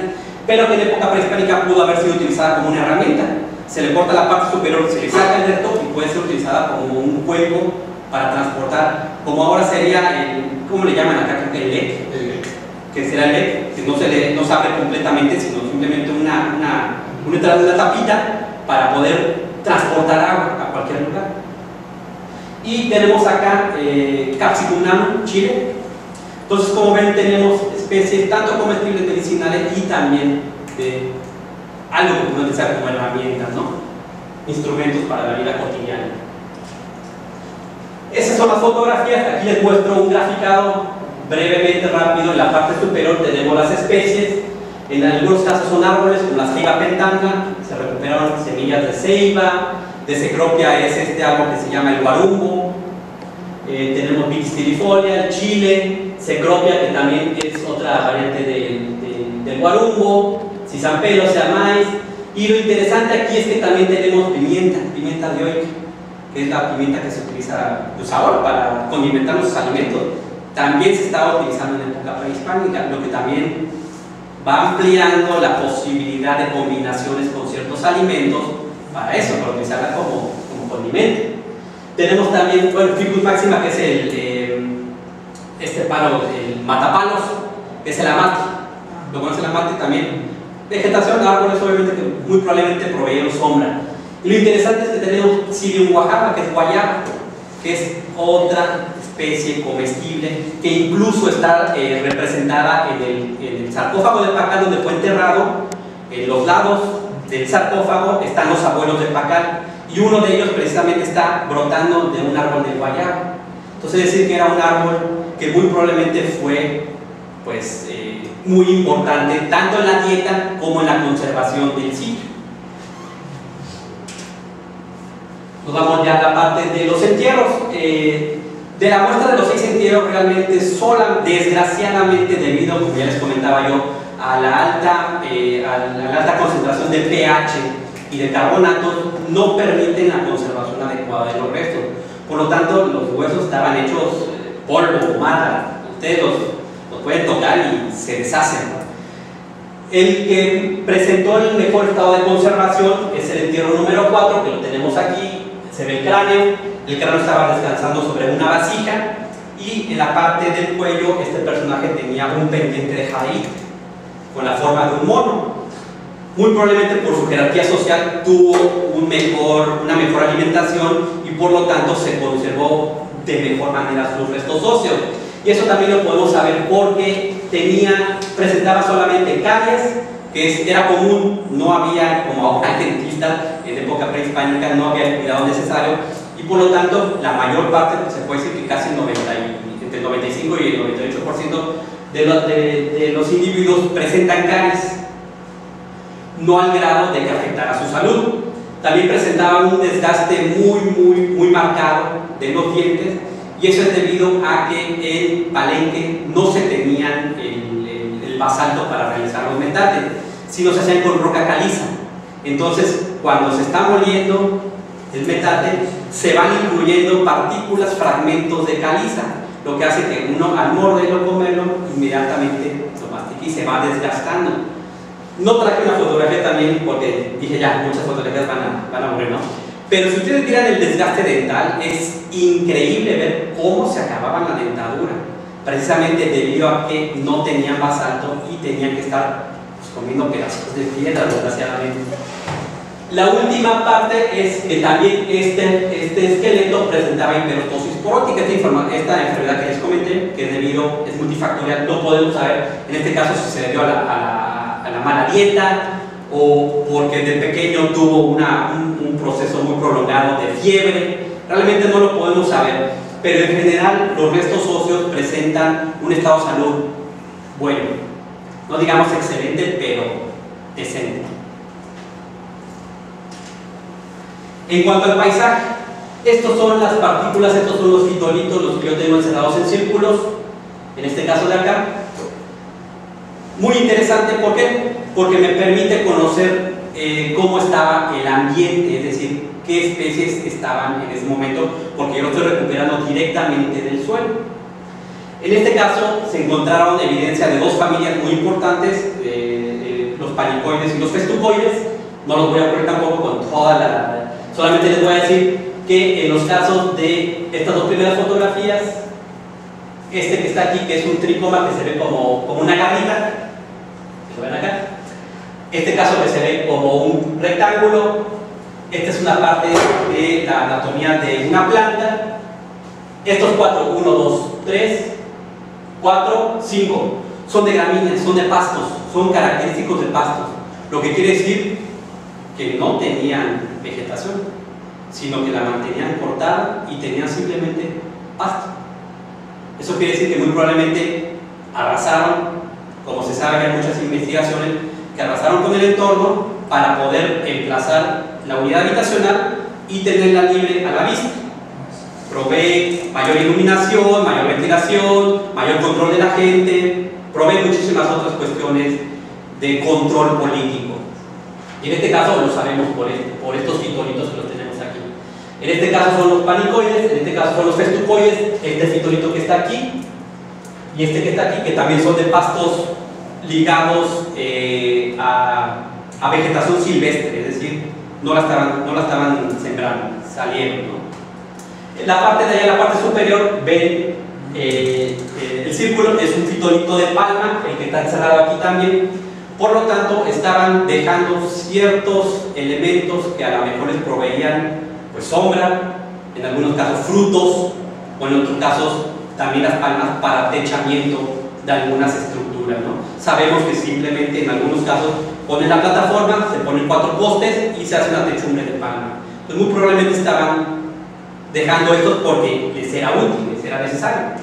pero que en época prehispánica pudo haber sido utilizada como una herramienta. Se le corta la parte superior, se le saca el recto y puede ser utilizada como un cuenco para transportar, como ahora sería ¿cómo le llaman acá? Creo que el lec, que será el lec, que no se abre completamente, sino simplemente una tapita para poder transportar agua a cualquier lugar. Y tenemos acá Capsicum nano, Chile. Entonces, como ven, tenemos especies tanto comestibles, medicinales y también de algo que podemos utilizar como herramientas, ¿no? Instrumentos para la vida cotidiana. Esas son las fotografías. Aquí les muestro un graficado brevemente rápido. En la parte superior tenemos las especies. En algunos casos son árboles como la ceiba pentana, se recuperaron semillas de ceiba. De cecropia es este árbol que se llama el guarumbo. Tenemos Vitistirifolia, el chile, cecropia, que también es otra variante del guarumbo, cisampelo, sea maíz. Y lo interesante aquí es que también tenemos pimienta de hoy, que es la pimienta que se utiliza pues ahora para condimentar los alimentos. También se estaba utilizando en época prehispánica, lo que también va ampliando la posibilidad de combinaciones con ciertos alimentos para eso, para utilizarla como condimento. Tenemos también, bueno, Ficus máxima, que es este palo, el matapalos, que es el amate. Lo conoce el amate también. Vegetación de árboles, obviamente, que muy probablemente proveyeron sombra. Y lo interesante es que tenemos Psyllium oaxaca, que es guayaba, que es otra especie comestible, que incluso está representada en el sarcófago de Pacal, donde fue enterrado. En los lados del sarcófago están los abuelos de Pacal, y uno de ellos precisamente está brotando de un árbol de guayaba. Entonces, es decir, que era un árbol que muy probablemente fue pues, muy importante tanto en la dieta como en la conservación del sitio. Nos vamos ya a la parte de los entierros. De la muestra de los 6 entierros, realmente desgraciadamente, debido, como ya les comentaba yo, a la alta concentración de pH y de carbonatos, no permiten la conservación adecuada de los restos. Por lo tanto, los huesos estaban hechos polvo, mata. Ustedes los pueden tocar y se deshacen. El que presentó el mejor estado de conservación es el entierro número 4, que lo tenemos aquí. Se ve el cráneo estaba descansando sobre una vasija, y en la parte del cuello este personaje tenía un pendiente de jade con la forma de un mono. Muy probablemente por su jerarquía social tuvo una mejor alimentación y por lo tanto se conservó de mejor manera sus restos óseos. Y eso también lo podemos saber porque presentaba solamente caries, que era común, no había, como ahora dentista en época prehispánica, no había el cuidado necesario, y por lo tanto la mayor parte, se puede decir que casi entre el 95 y el 98% de los individuos presentan caries, no al grado de que afectara su salud. También presentaban un desgaste muy marcado de los dientes, y eso es debido a que en Palenque no se tenían el basalto para realizar los metates, sino se hacían con roca caliza. Entonces, cuando se está moliendo el metate, se van incluyendo partículas, fragmentos de caliza, lo que hace que uno al morderlo, comerlo, inmediatamente lo mastique y se va desgastando. No traje una fotografía también porque dije ya, muchas fotografías van a morir, ¿no? Pero si ustedes miran el desgaste dental, es increíble ver cómo se acababa la dentadura, precisamente debido a que no tenían basalto y tenían que estar comiendo pedazos de piedra, desgraciadamente. La última parte es que también este esqueleto presentaba hiperostosis porótica, esta enfermedad que les comenté, que es multifactorial, no podemos saber en este caso si se debió a la mala dieta o porque de pequeño tuvo un proceso muy prolongado de fiebre. Realmente no lo podemos saber, pero en general los restos óseos presentan un estado de salud bueno, no digamos excelente, pero decente. En cuanto al paisaje, estos son las partículas, estos son los fitolitos, los que yo tengo encerrados en círculos, en este caso de acá. Muy interesante, ¿por qué? Porque me permite conocer cómo estaba el ambiente, es decir, qué especies estaban en ese momento, porque yo lo estoy recuperando directamente del suelo. En este caso se encontraron evidencia de dos familias muy importantes, los panicoides y los festucoides. No los voy a poner tampoco con toda la... Solamente les voy a decir que en los casos de estas dos primeras fotografías, este que está aquí, que es un tricoma que se ve como una garrita, ¿lo ven acá? Este caso que se ve como un rectángulo, esta es una parte de la anatomía de una planta. Estos cuatro, 1, 2, 3, 4, 5, son de gramíneas, son de pastos, son característicos de pastos, lo que quiere decir que no tenían vegetación, sino que la mantenían cortada y tenían simplemente pasto. Eso quiere decir que muy probablemente arrasaron, como se sabe, hay muchas investigaciones que arrasaron con el entorno para poder emplazar la unidad habitacional y tenerla libre a la vista. Provee mayor iluminación, mayor ventilación, mayor control de la gente, provee muchísimas otras cuestiones de control político. Y en este caso lo sabemos por estos fitolitos que los tenemos aquí. En este caso son los panicoides, en este caso son los festucoides, este fitolito que está aquí y este que está aquí, que también son de pastos ligados a vegetación silvestre, es decir, no la estaban sembrando, salieron, ¿no? En la parte de allá, en la parte superior, ven el círculo, es un fitolito de palma, el que está encerrado aquí también. Por lo tanto, estaban dejando ciertos elementos que a lo mejor les proveían pues sombra, en algunos casos frutos, o en otros casos también las palmas para techamiento de algunas estructuras, ¿no? Sabemos que simplemente en algunos casos ponen la plataforma, se ponen 4 postes y se hace una techumbre de palma. Entonces muy probablemente estaban dejando esto porque les era útil, les era necesario.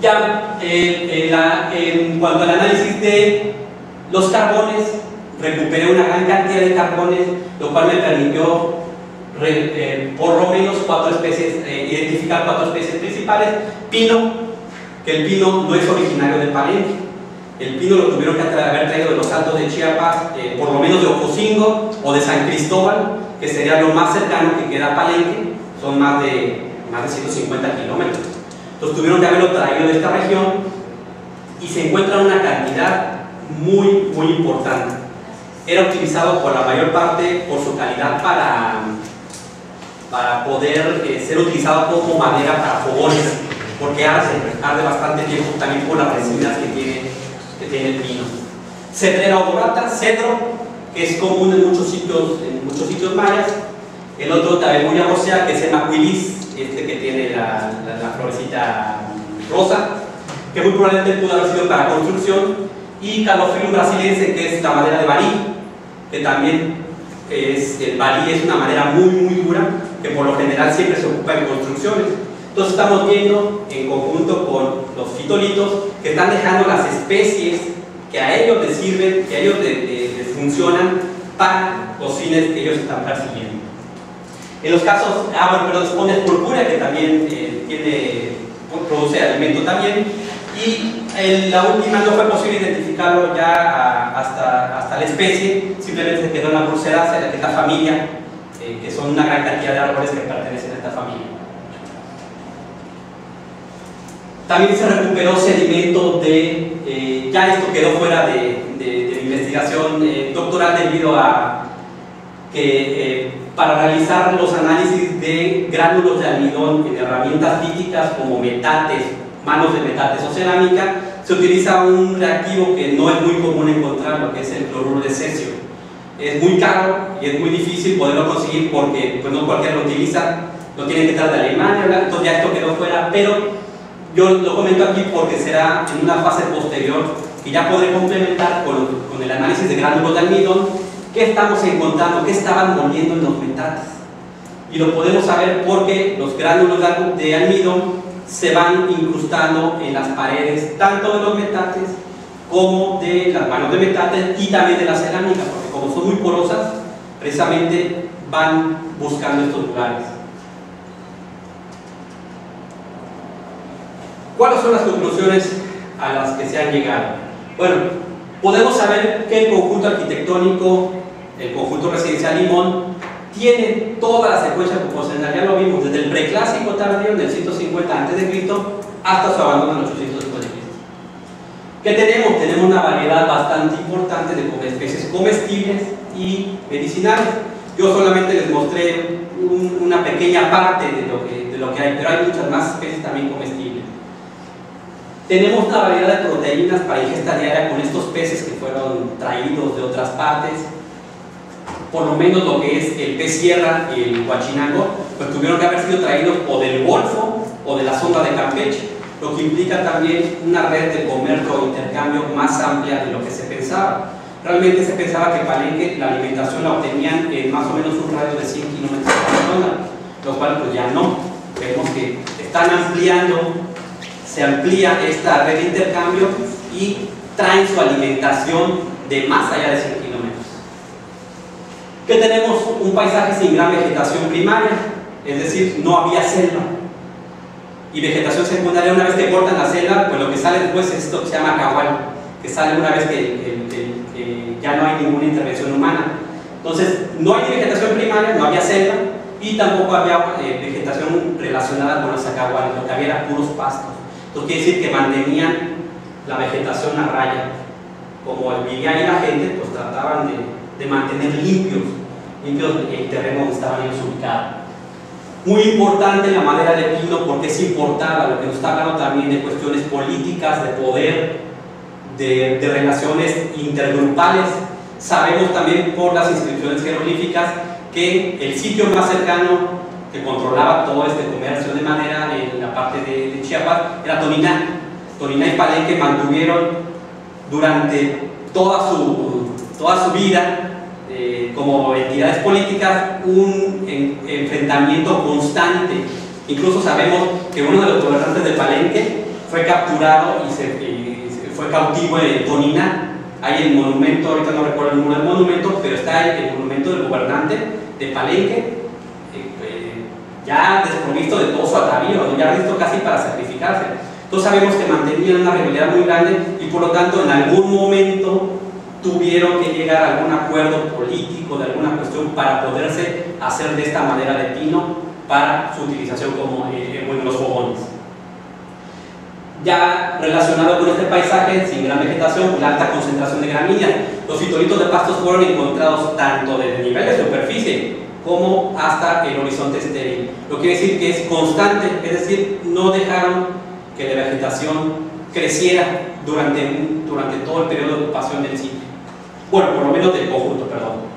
Ya en cuanto al análisis de los carbones, recuperé una gran cantidad de carbones, lo cual me permitió por lo menos 4 especies, identificar 4 especies principales. Pino, que el pino no es originario de Palenque, el pino lo tuvieron que haber traído de los Altos de Chiapas, por lo menos de Ocosingo o de San Cristóbal, que sería lo más cercano que queda a Palenque, son más de 150 kilómetros. Entonces tuvieron que haberlo traído de esta región y se encuentra una cantidad muy importante. Era utilizado por la mayor parte por su calidad para poder ser utilizado como madera para fogones, porque arde bastante tiempo también por las resinas que tiene el pino. Cedrera odorata, cedro, que es común en muchos sitios mayas. El otro Tabebuya rosea, que es el macuilis, este que tiene la florecita rosa, que muy probablemente pudo haber sido para construcción. Y Calophyllum brasiliense, que es la madera de barí, que también el barí es una madera muy dura, que por lo general siempre se ocupa en construcciones. Entonces estamos viendo en conjunto con los fitolitos que están dejando las especies que a ellos les sirven, que a ellos les funcionan para los fines que ellos están persiguiendo. En los casos, Spondes purpurea, que también produce alimento también, y la última no fue posible identificarlo ya hasta la especie, simplemente se quedó en la Brucerácea, que es la familia, que son una gran cantidad de árboles que pertenecen a esta familia. También se recuperó sedimento ya esto quedó fuera de mi investigación doctoral debido a que para realizar los análisis de gránulos de almidón en herramientas líticas como metates, manos de metates o cerámica, se utiliza un reactivo que no es muy común encontrar, lo que es el cloruro de cesio. Es muy caro y es muy difícil poderlo conseguir porque pues, no cualquiera lo utiliza, lo tienen que traer de Alemania, entonces ya esto quedó fuera, pero yo lo comento aquí porque será en una fase posterior que ya podré complementar con el análisis de gránulos de almidón qué estamos encontrando, qué estaban moliendo en los metates. Y lo podemos saber porque los gránulos de almidón se van incrustando en las paredes tanto de los metates como de las manos de metates y también de la cerámica, porque como son muy porosas, precisamente van buscando estos lugares. ¿Cuáles son las conclusiones a las que se han llegado? Bueno, podemos saber que el conjunto arquitectónico, el conjunto residencial Limón, tiene toda la secuencia proporcional, ya lo vimos, desde el preclásico tardío del 150 a.C. hasta su abandono en 800 después de Cristo. ¿Qué tenemos? Tenemos una variedad bastante importante de especies comestibles y medicinales. Yo solamente les mostré una pequeña parte de lo que hay, pero hay muchas más especies también comestibles. Tenemos una variedad de proteínas para ingesta diaria con estos peces que fueron traídos de otras partes. Por lo menos lo que es el pez sierra y el huachinango, pues tuvieron que haber sido traídos o del Golfo o de la zona de Campeche, lo que implica también una red de comercio o intercambio más amplia de lo que se pensaba. Realmente se pensaba que Palenque la alimentación la obtenían en más o menos un radio de 100 kilómetros de la zona, lo cual pues ya no. Vemos que están ampliando, se amplía esta red de intercambio y traen su alimentación de más allá de 100 kilómetros. ¿Qué tenemos? Un paisaje sin gran vegetación primaria, es decir, no había selva. Y vegetación secundaria, una vez que cortan la selva, pues lo que sale después es esto que se llama cahual, que sale una vez que ya no hay ninguna intervención humana. Entonces, no hay vegetación primaria, no había selva, y tampoco había vegetación relacionada con los acahuales, lo que había era puros pastos. Entonces quiere decir que mantenían la vegetación a raya. Como vivía ahí la gente, pues trataban de mantener limpios el terreno donde estaban ellos ubicados. Muy importante la madera de pino porque es importada, lo que nos está hablando también de cuestiones políticas, de poder, de relaciones intergrupales. Sabemos también por las inscripciones jeroglíficas que el sitio más cercano que controlaba todo este comercio de madera en la parte de Chiapas era Toniná. Toniná y Palenque mantuvieron durante toda su vida como entidades políticas un enfrentamiento constante. Incluso sabemos que uno de los gobernantes de Palenque fue capturado y fue cautivo en Toniná. Hay el monumento, ahorita no recuerdo el número del monumento, pero está el monumento del gobernante de Palenque, ya desprovisto de todo su atavío, ya listo casi para sacrificarse. Entonces sabemos que mantenían una rivalidad muy grande y por lo tanto en algún momento tuvieron que llegar a algún acuerdo político de alguna cuestión para poderse hacer de esta madera de pino para su utilización como en los fogones. Ya relacionado con este paisaje sin gran vegetación, con la alta concentración de gramíneas, los fitolitos de pastos fueron encontrados tanto desde el nivel de superficie como hasta el horizonte estéril. Lo que quiere decir que es constante, es decir, no dejaron que la vegetación creciera durante todo el periodo de ocupación del sitio. Bueno, por lo menos del conjunto, perdón.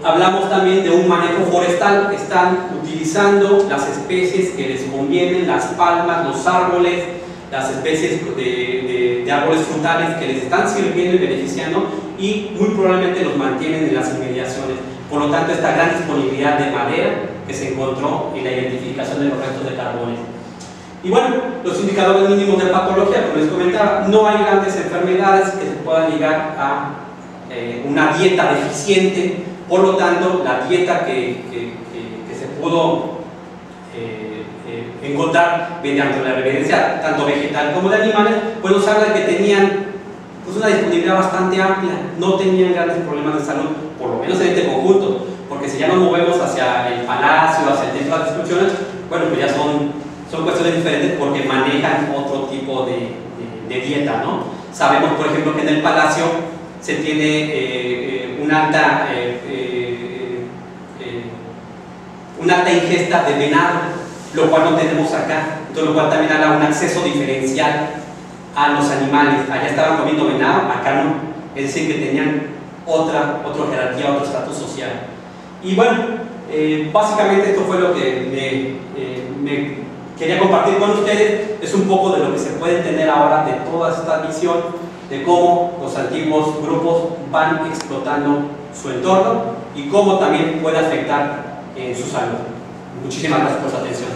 Hablamos también de un manejo forestal. Están utilizando las especies que les convienen, las palmas, los árboles, las especies de árboles frutales que les están sirviendo y beneficiando y muy probablemente los mantienen en las inmediaciones. Por lo tanto, esta gran disponibilidad de madera que se encontró en la identificación de los restos de carbones. Y bueno, los indicadores mínimos de patología, como les comentaba, no hay grandes enfermedades que se puedan ligar a una dieta deficiente. Por lo tanto, la dieta que se pudo encontrar mediante la evidencia tanto vegetal como de animales, pues nos habla de que tenían pues, una disponibilidad bastante amplia, no tenían grandes problemas de salud, por lo menos en este conjunto, porque si ya nos movemos hacia el palacio, hacia el templo de las instrucciones, bueno, pues ya son cuestiones diferentes porque manejan otro tipo de dieta, ¿no? Sabemos, por ejemplo, que en el palacio se tiene una alta ingesta de venado, lo cual no tenemos acá, entonces lo cual también da un acceso diferencial a los animales. Allá estaban comiendo venado, acá no, es decir, que tenían otra jerarquía, otro estatus social. Y bueno, básicamente esto fue lo que me quería compartir con ustedes. Es un poco de lo que se puede entender ahora de toda esta visión de cómo los antiguos grupos van explotando su entorno y cómo también puede afectar su salud. Muchísimas gracias por su atención.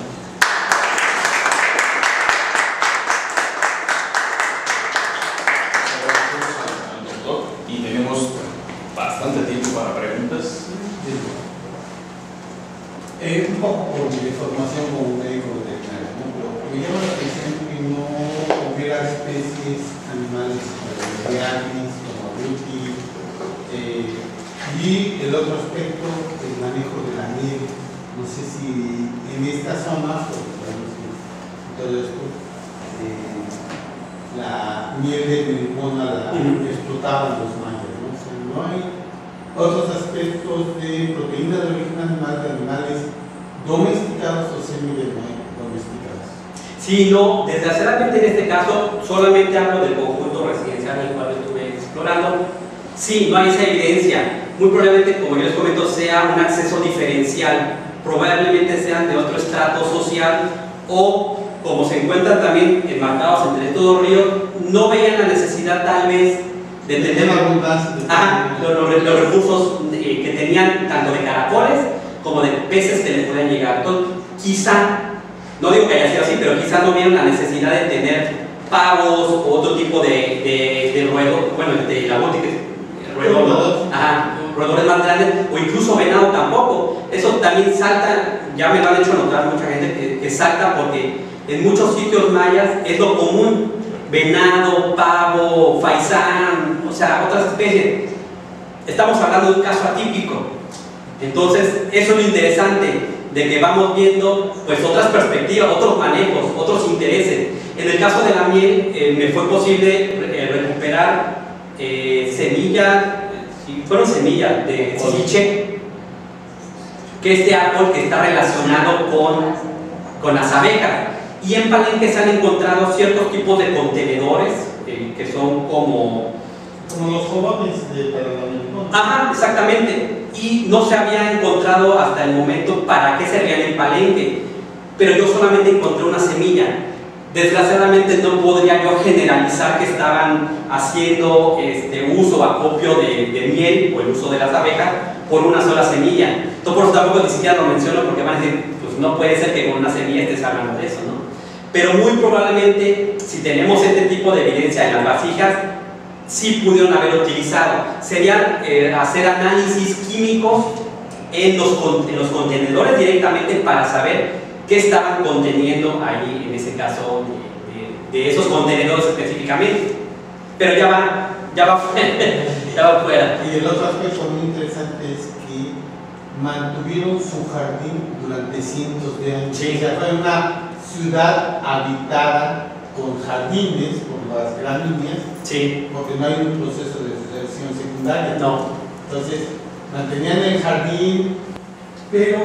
Y tenemos bastante tiempo para preguntas. Un poco por mi formación como médico veterinario, ¿no? Pero me llama la atención que no hubiera especies animales como el Agnes, como Ruti, y el otro aspecto, el manejo de la miel. No sé si en esta zona, porque sabemos que todo esto, la miel de Melipona la explotaban los mayas, ¿no? O sea, no hay otros aspectos de proteína de origen animal, de animales domesticados o semi-domesticados. Sí, no, desgraciadamente en este caso solamente hablo del conjunto residencial en el cual estuve explorando. Sí, no hay esa evidencia. Muy probablemente, como yo les comento, sea un acceso diferencial. Probablemente sean de otro estrato social o, como se encuentran también enmarcados entre estos dos ríos, no veían la necesidad tal vez de tener los recursos que tenían tanto de caracoles como de peces que les puedan llegar. Entonces, quizá, no digo que haya sido así, pero quizá no vieron la necesidad de tener pavos o otro tipo de roedor, bueno, de la roedores más grandes, o incluso venado tampoco. Eso también salta, ya me lo han hecho notar mucha gente que salta porque en muchos sitios mayas es lo común: venado, pavo, faisán, o sea, otras especies. Estamos hablando de un caso atípico. Entonces, eso es lo interesante, de que vamos viendo pues otras perspectivas, otros manejos, otros intereses. En el caso de la miel, me fue posible recuperar semillas, fueron semillas de siliche, que es este árbol que está relacionado con las abejas. Y en Palenque se han encontrado ciertos tipos de contenedores que son como los jóvenes de Paraná. Ajá, exactamente. Y no se había encontrado hasta el momento para qué servían en Palenque, pero yo solamente encontré una semilla. Desgraciadamente no podría yo generalizar que estaban haciendo uso, acopio de miel o el uso de las abejas por una sola semilla. Entonces, por eso tampoco ni siquiera lo menciono, porque van a decir, pues no puede ser que con una semilla estés hablando de eso, ¿no? Pero muy probablemente, si tenemos este tipo de evidencia en las vasijas, sí pudieron haber utilizado. Sería hacer análisis químicos en los contenedores directamente para saber qué estaban conteniendo ahí, en ese caso de esos contenedores específicamente. Pero ya va fuera. Y el otro aspecto muy interesante es que mantuvieron su jardín durante cientos de años. Sí. O sea, fue una ciudad habitada con jardines, con las gramíneas, sí, porque no hay un proceso de sucesión secundaria. No. Entonces, mantenían el jardín, pero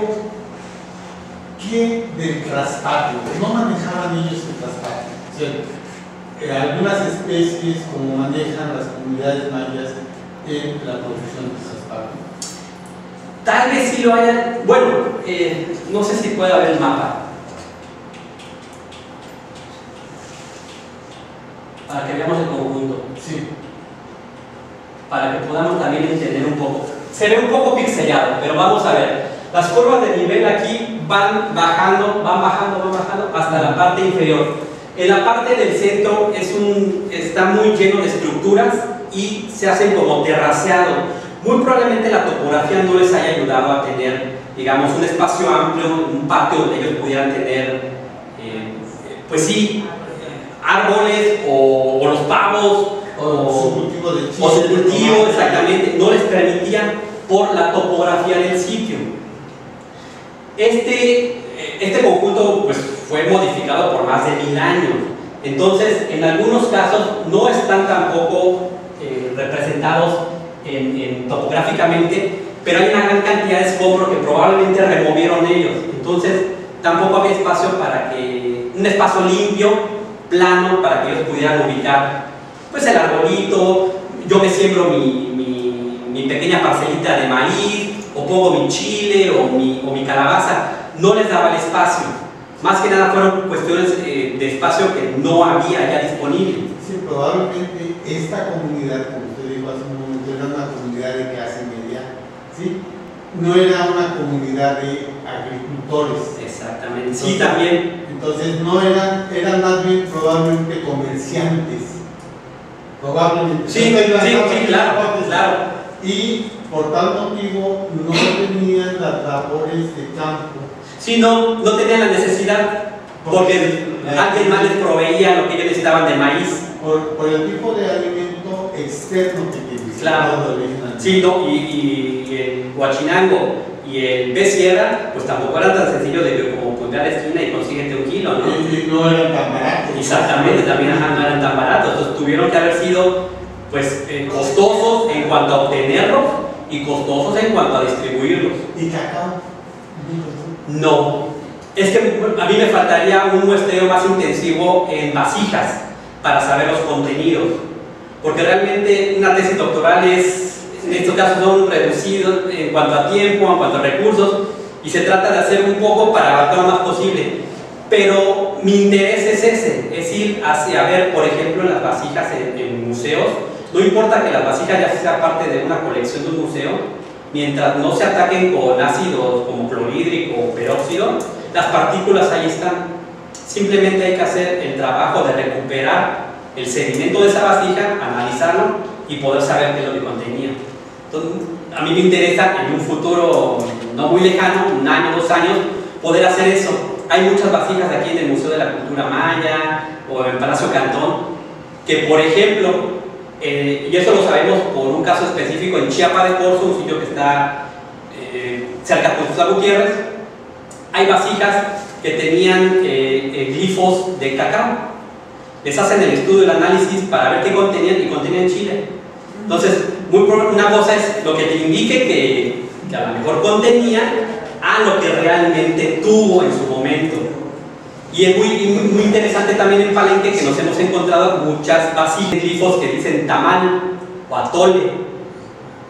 ¿qué del traspatio? No manejaban ellos el traspatio. O sea, algunas especies, como manejan las comunidades mayas en la producción de traspatio. Tal vez sí lo hayan. Bueno, no sé si puede haber el mapa para que veamos el conjunto. Sí. Para que podamos también entender un poco. Se ve un poco pixelado, pero vamos a ver. Las curvas de nivel aquí van bajando hasta la parte inferior. En la parte del centro está muy lleno de estructuras y se hacen como terraceado. Muy probablemente la topografía no les haya ayudado a tener, digamos, un espacio amplio, un patio donde ellos pudieran tener, pues sí, árboles o los pavos o su cultivo de chile, o su cultivo, exactamente, no les permitían por la topografía del sitio. Este conjunto pues, fue modificado por más de 1000 años. Entonces, en algunos casos no están tampoco representados topográficamente, pero hay una gran cantidad de escombros que probablemente removieron ellos. Entonces, tampoco había espacio un espacio limpio, plano, para que ellos pudieran ubicar pues el arbolito. Yo me siembro mi pequeña parcelita de maíz, o pongo mi chile o mi calabaza. No les daba el espacio. Más que nada fueron cuestiones de espacio que no había ya disponible. Sí, probablemente esta comunidad, como usted dijo hace un momento, era una comunidad de clase media, ¿sí? No era una comunidad de agricultores. Exactamente. Entonces, sí, también. Entonces no eran más bien probablemente comerciantes. Probablemente. Sí, claro. Y por tal motivo no tenían las labores de campo. Sí, no tenían la necesidad, porque alguien más les proveía lo que ellos necesitaban de maíz. Por el tipo de alimento externo que tienen. Claro. Sí, no, y el Huachinango y el pez sierra, pues tampoco era tan sencillo de como poner a la esquina y consíguete 1 kilo, ¿no? Y no eran tan baratos. Exactamente, también no eran tan baratos, entonces tuvieron que haber sido pues costosos en cuanto a obtenerlos y costosos en cuanto a distribuirlos. ¿Y cacao? No, es que a mí me faltaría un muestreo más intensivo en vasijas para saber los contenidos, porque realmente una tesis doctoral en estos casos son reducidos en cuanto a tiempo, en cuanto a recursos, y se trata de hacer un poco para abarcar lo más posible. Pero mi interés es ese, es ir hacia ver, por ejemplo, las vasijas en museos. No importa que las vasijas ya sea parte de una colección de un museo, mientras no se ataquen con ácidos como clorhídrico o peróxido, las partículas ahí están. Simplemente hay que hacer el trabajo de recuperar el sedimento de esa vasija, analizarlo y poder saber qué es lo que contenía. Entonces, a mí me interesa en un futuro no muy lejano, 1 año, 2 años, poder hacer eso. Hay muchas vasijas aquí en el Museo de la Cultura Maya o en el Palacio Cantón, que por ejemplo, y eso lo sabemos por un caso específico en Chiapa de Corzo, un sitio que está cerca de Tuxtla Gutiérrez, hay vasijas que tenían glifos de cacao. Les hacen el estudio, el análisis para ver qué contenían y contenían chile. Entonces, una cosa es lo que te indique que a lo mejor contenía a lo que realmente tuvo en su momento. Y es muy interesante también en Palenque que nos hemos encontrado muchas vasijas, glifos que dicen tamal o atole.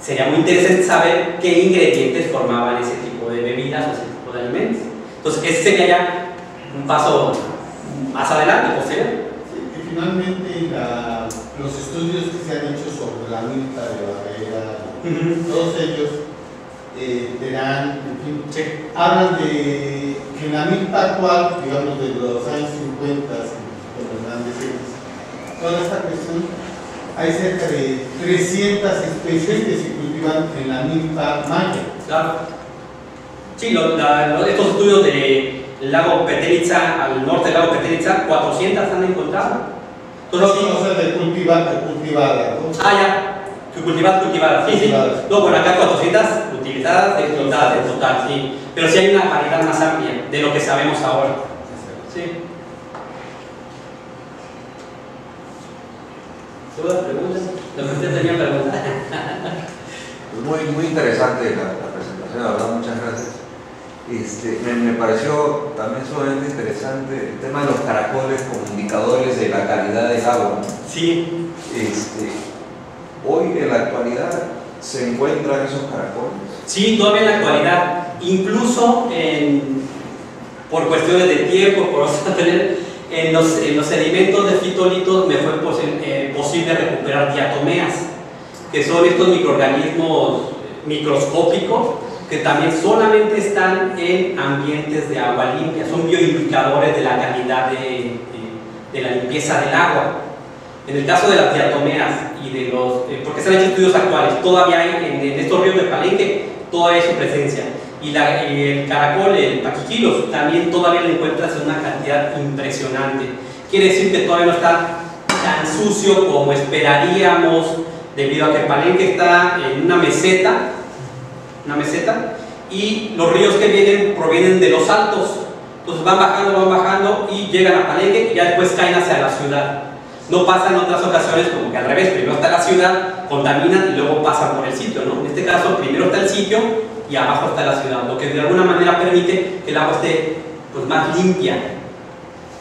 Sería muy interesante saber qué ingredientes formaban ese tipo de bebidas o ese tipo de alimentos. Entonces, ese sería ya un paso más adelante, posterior. Sí, y finalmente los estudios que se han hecho sobre la milpa de Barrera, todos ellos te dan, en fin, hablan de que en la milpa actual, digamos de los años 50, con los grandes años, toda esta cuestión, hay cerca de 300 especies que se cultivan en la milpa maya. Claro. Sí, estos estudios del lago Petelitza, al norte del lago Petelitza, 400 han encontrado. Entonces, no, o sea, de cultivada, ¿no? Ah, ya. Cultivadas, sí, sí. No, por acá 400 utilizadas, explotadas en total, sí. Pero sí hay una variedad más amplia de lo que sabemos ahora. Sí. ¿Todas preguntas? Lo que usted tenía preguntas. Pues muy interesante la presentación, la verdad, muchas gracias. Me pareció también sumamente interesante el tema de los caracoles como indicadores de la calidad del agua. Sí. Hoy en la actualidad se encuentran esos caracoles. Sí, todavía en la actualidad, incluso por cuestiones de tiempo, en los sedimentos de fitolitos me fue posible recuperar diatomeas, que son estos microorganismos microscópicos que también solamente están en ambientes de agua limpia, son bioindicadores de la calidad de la limpieza del agua. En el caso de las diatomeas y de porque se han hecho estudios actuales, todavía hay en estos ríos de Palenque, todavía hay su presencia. Y el caracol, el paquiquilos, también todavía lo encuentras en una cantidad impresionante. Quiere decir que todavía no está tan sucio como esperaríamos, debido a que Palenque está en una meseta, y los ríos que vienen provienen de los altos. Entonces van bajando y llegan a Palenque y ya después caen hacia la ciudad. No pasa en otras ocasiones como que al revés, primero está la ciudad, contaminan y luego pasan por el sitio, ¿no? En este caso, primero está el sitio y abajo está la ciudad, lo que de alguna manera permite que el agua esté pues, más limpia.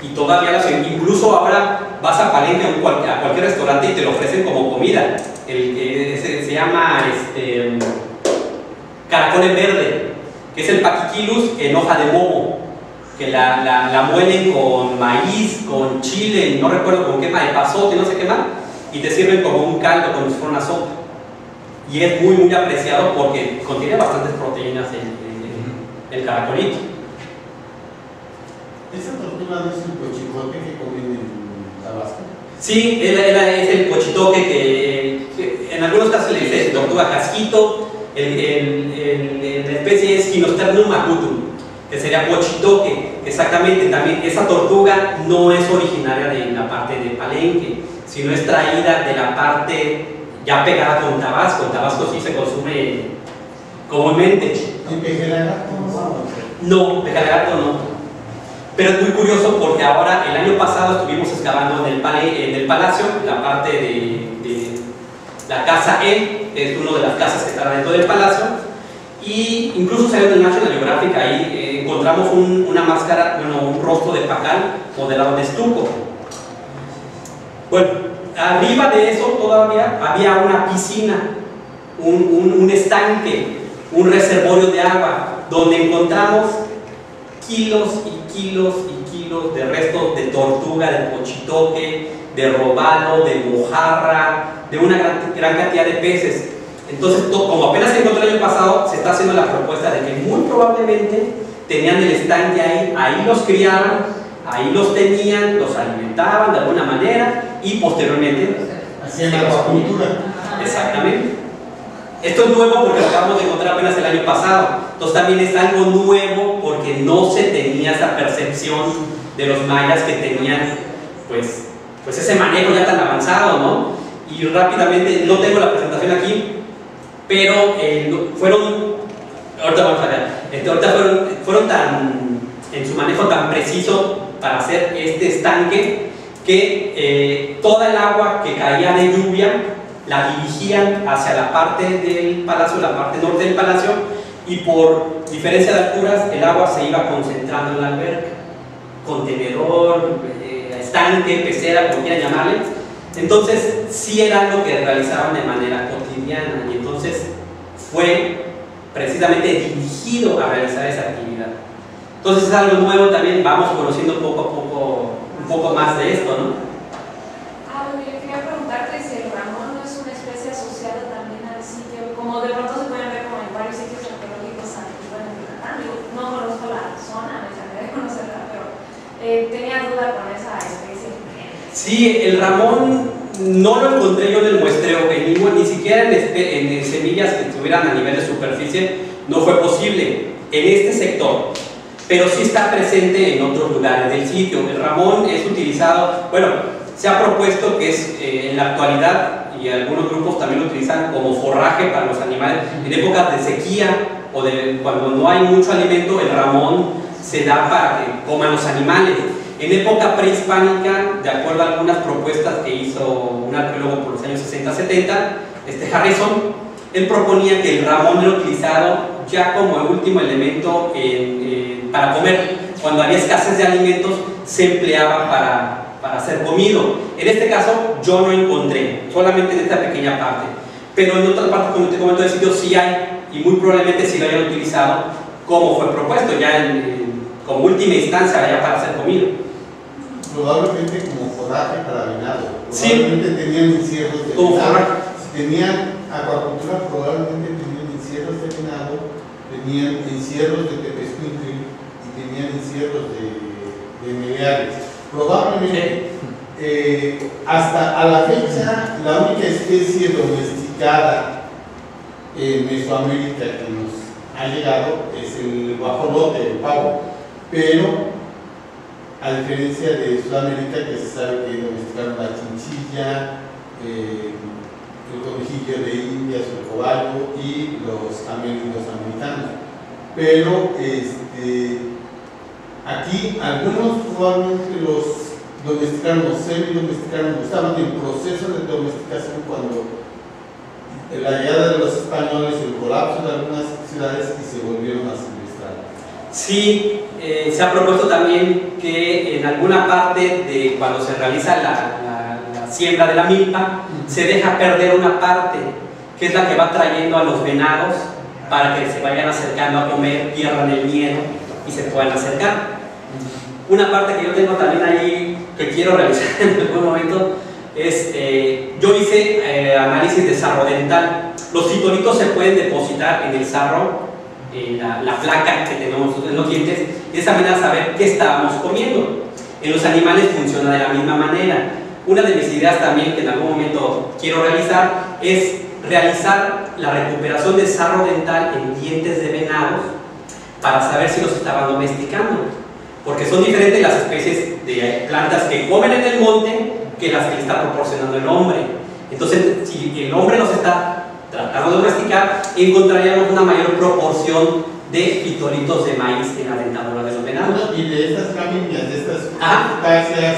Y todavía, incluso ahora vas a Palenque a cualquier restaurante y te lo ofrecen como comida. Se llama caracol en verde, que es el paquiquilus en hoja de momo, que la muelen con maíz, con chile, no recuerdo con qué más, epazote, no sé qué más, y te sirven como un caldo, como si fuera una sopa. Y es muy apreciado porque contiene bastantes proteínas el caracolito. ¿Esa tortuga no es el pochicoque que comen en Tabasco? Sí, es el pochitoque que en algunos casos le dice tortuga casquito, La especie es Gynosternum acutum, que sería pochitoque. Exactamente, también esa tortuga no es originaria de la parte de Palenque, sino es traída de la parte ya pegada con Tabasco. En Tabasco sí se consume comúnmente. ¿En Pejeragato? No, Pejeragato no. Pero es muy curioso porque ahora, el año pasado estuvimos excavando en el palacio, en la parte de la casa E, que es una de las casas que está dentro del palacio, y incluso salió en el National Geographic, ahí encontramos una máscara, bueno, un rostro de pacal modelado de estuco. Bueno, arriba de eso todavía había una piscina, un estanque, un reservorio de agua, donde encontramos kilos y kilos y kilos de restos de tortuga, de pochitoque, de robalo, de mojarra, de una gran cantidad de peces. Entonces, como apenas se encontró el año pasado, se está haciendo la propuesta de que muy probablemente tenían el estanque ahí los criaron, ahí los tenían, los alimentaban de alguna manera y posteriormente hacían acuacultura. Exactamente. Esto es nuevo porque lo acabamos de encontrar apenas el año pasado. Entonces también es algo nuevo porque no se tenía esa percepción de los mayas que tenían pues ese manejo ya tan avanzado, ¿no? Y rápidamente, no tengo la presentación aquí, pero fueron tan, en su manejo tan preciso para hacer este estanque que toda el agua que caía de lluvia la dirigían hacia la parte del palacio, la parte norte del palacio, y por diferencia de alturas el agua se iba concentrando en la alberca, contenedor, estanque, pecera, como quieran llamarle. Entonces sí era algo que realizaban de manera cotidiana y entonces fue precisamente dirigido a realizar esa actividad. Entonces es algo nuevo también, vamos conociendo poco a poco un poco más de esto, ¿no? Yo quería preguntarte si el ramón no es una especie asociada también al sitio, como de pronto se pueden ver como en varios sitios arqueológicos antiguos en Yucatán. No conozco la zona, me encantaría conocerla, pero tenía duda con esa especie. Sí, el ramón no lo encontré yo en el muestreo, ni siquiera en semillas que estuvieran a nivel de superficie, no fue posible en este sector, pero sí está presente en otros lugares del sitio. El ramón es utilizado, bueno, se ha propuesto que es en la actualidad, y algunos grupos también lo utilizan como forraje para los animales, en épocas de sequía o de cuando no hay mucho alimento, el ramón se da para que coman los animales. En época prehispánica, de acuerdo a algunas propuestas que hizo un arqueólogo por los años 60-70, Harrison, él proponía que el ramón era utilizado ya como el último elemento para comer. Cuando había escasez de alimentos, se empleaba para ser comido. En este caso, yo no encontré, solamente en esta pequeña parte. Pero en otras partes, como te comento del sitio, sí hay, y muy probablemente sí lo hayan utilizado como fue propuesto, ya como última instancia, ya para ser comido. Probablemente como forraje para venado. Sí. Probablemente tenían encierros de Como venado. forraje. Si tenían acuacultura, probablemente tenían encierros de venado, tenían encierros de tepezcuintle y tenían encierros de meleares. Probablemente, hasta a la fecha, la única especie domesticada en Mesoamérica que nos ha llegado es el guajolote, el pavo, pero a diferencia de Sudamérica, que se sabe que domesticaron la chinchilla, el conejillo de Indias, el cobayo y los camélidos americanos. Pero aquí algunos probablemente los domesticaron, los semi-domesticaron, estaban en proceso de domesticación cuando la llegada de los españoles, el colapso de algunas ciudades y se volvieron a silvestrar. Sí, se ha propuesto también que en alguna parte de cuando se realiza la siembra de la milpa, se deja perder una parte, que es la que va trayendo a los venados para que se vayan acercando a comer, pierdan el miedo y se puedan acercar. Una parte que yo tengo también ahí que quiero realizar en algún momento es, yo hice análisis de sarro dental. Los fitolitos se pueden depositar en el sarro, la placa que tenemos en los dientes, y de esa manera saber qué estábamos comiendo. En los animales funciona de la misma manera. Una de mis ideas también que en algún momento quiero realizar es realizar la recuperación de sarro dental en dientes de venados para saber si los estaban domesticando, porque son diferentes las especies de plantas que comen en el monte que las que le está proporcionando el hombre. Entonces, si el hombre los está tratando de domesticar, encontraríamos una mayor proporción de fitolitos de maíz en la dentadura de los venados. Y de estas caminias, de estas Ajá. cáceas,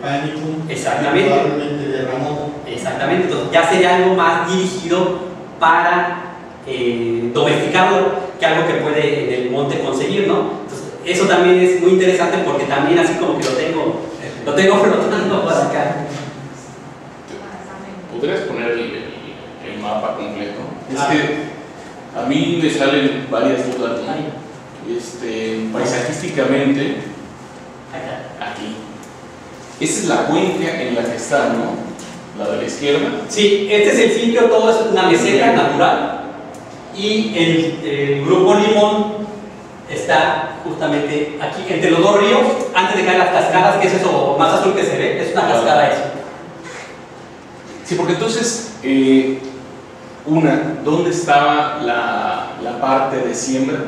panicum, Exactamente. probablemente de Ramón. Exactamente, entonces ya sería algo más dirigido para domesticarlo que algo que puede en el monte conseguir, ¿no? Entonces, eso también es muy interesante porque también así como que lo tengo flotando por acá. ¿Podrías poner el mapa completo? Es que a mí me salen varias dudas, ¿no? Paisagísticamente, aquí. Esa es la cuenca en la que está, ¿no? La de la izquierda. Sí, este es el sitio, todo es una meseta natural y el grupo Limón está justamente aquí, entre los dos ríos, antes de caer las cascadas, que es eso más azul que se ve, es una cascada eso. Sí, porque entonces, ¿dónde estaba la parte de siembra?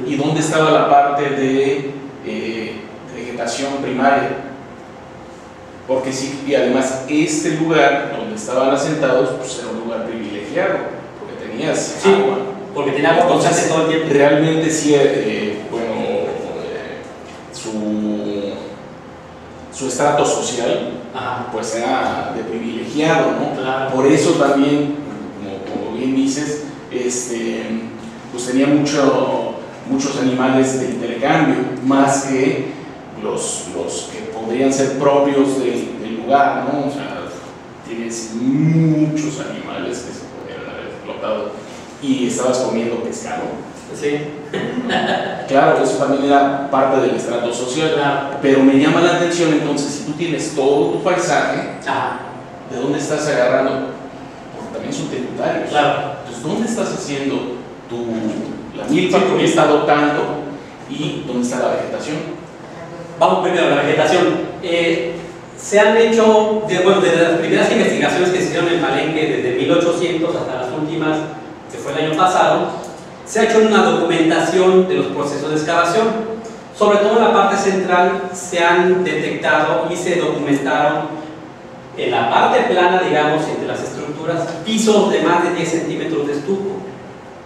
¿Y dónde estaba la parte de vegetación primaria? Porque sí, y además este lugar donde estaban asentados, pues era un lugar privilegiado, porque tenías agua. Porque tenía agua constante todo el tiempo. Realmente sí, su estrato social, pues era de privilegiado, ¿no? Claro. Por eso también, como bien dices, pues tenía muchos animales de intercambio, más que los que podrían ser propios del lugar, ¿no? O sea, tienes muchos animales que se podrían haber explotado y estabas comiendo pescado. Sí. Claro, eso también era parte del estrato social, pero me llama la atención entonces, si tú tienes todo tu paisaje, ¿de dónde estás agarrando? Porque también son tributarios. Claro. Entonces, ¿dónde estás haciendo la milpa que está dotando y dónde está la vegetación? Vamos primero a la vegetación. Se han hecho, desde las primeras investigaciones que se hicieron en Palenque, desde 1800 hasta las últimas, que fue el año pasado, se ha hecho una documentación de los procesos de excavación. Sobre todo en la parte central se han detectado y se documentaron en la parte plana, digamos, entre las estructuras, pisos de más de 10 centímetros de estuco,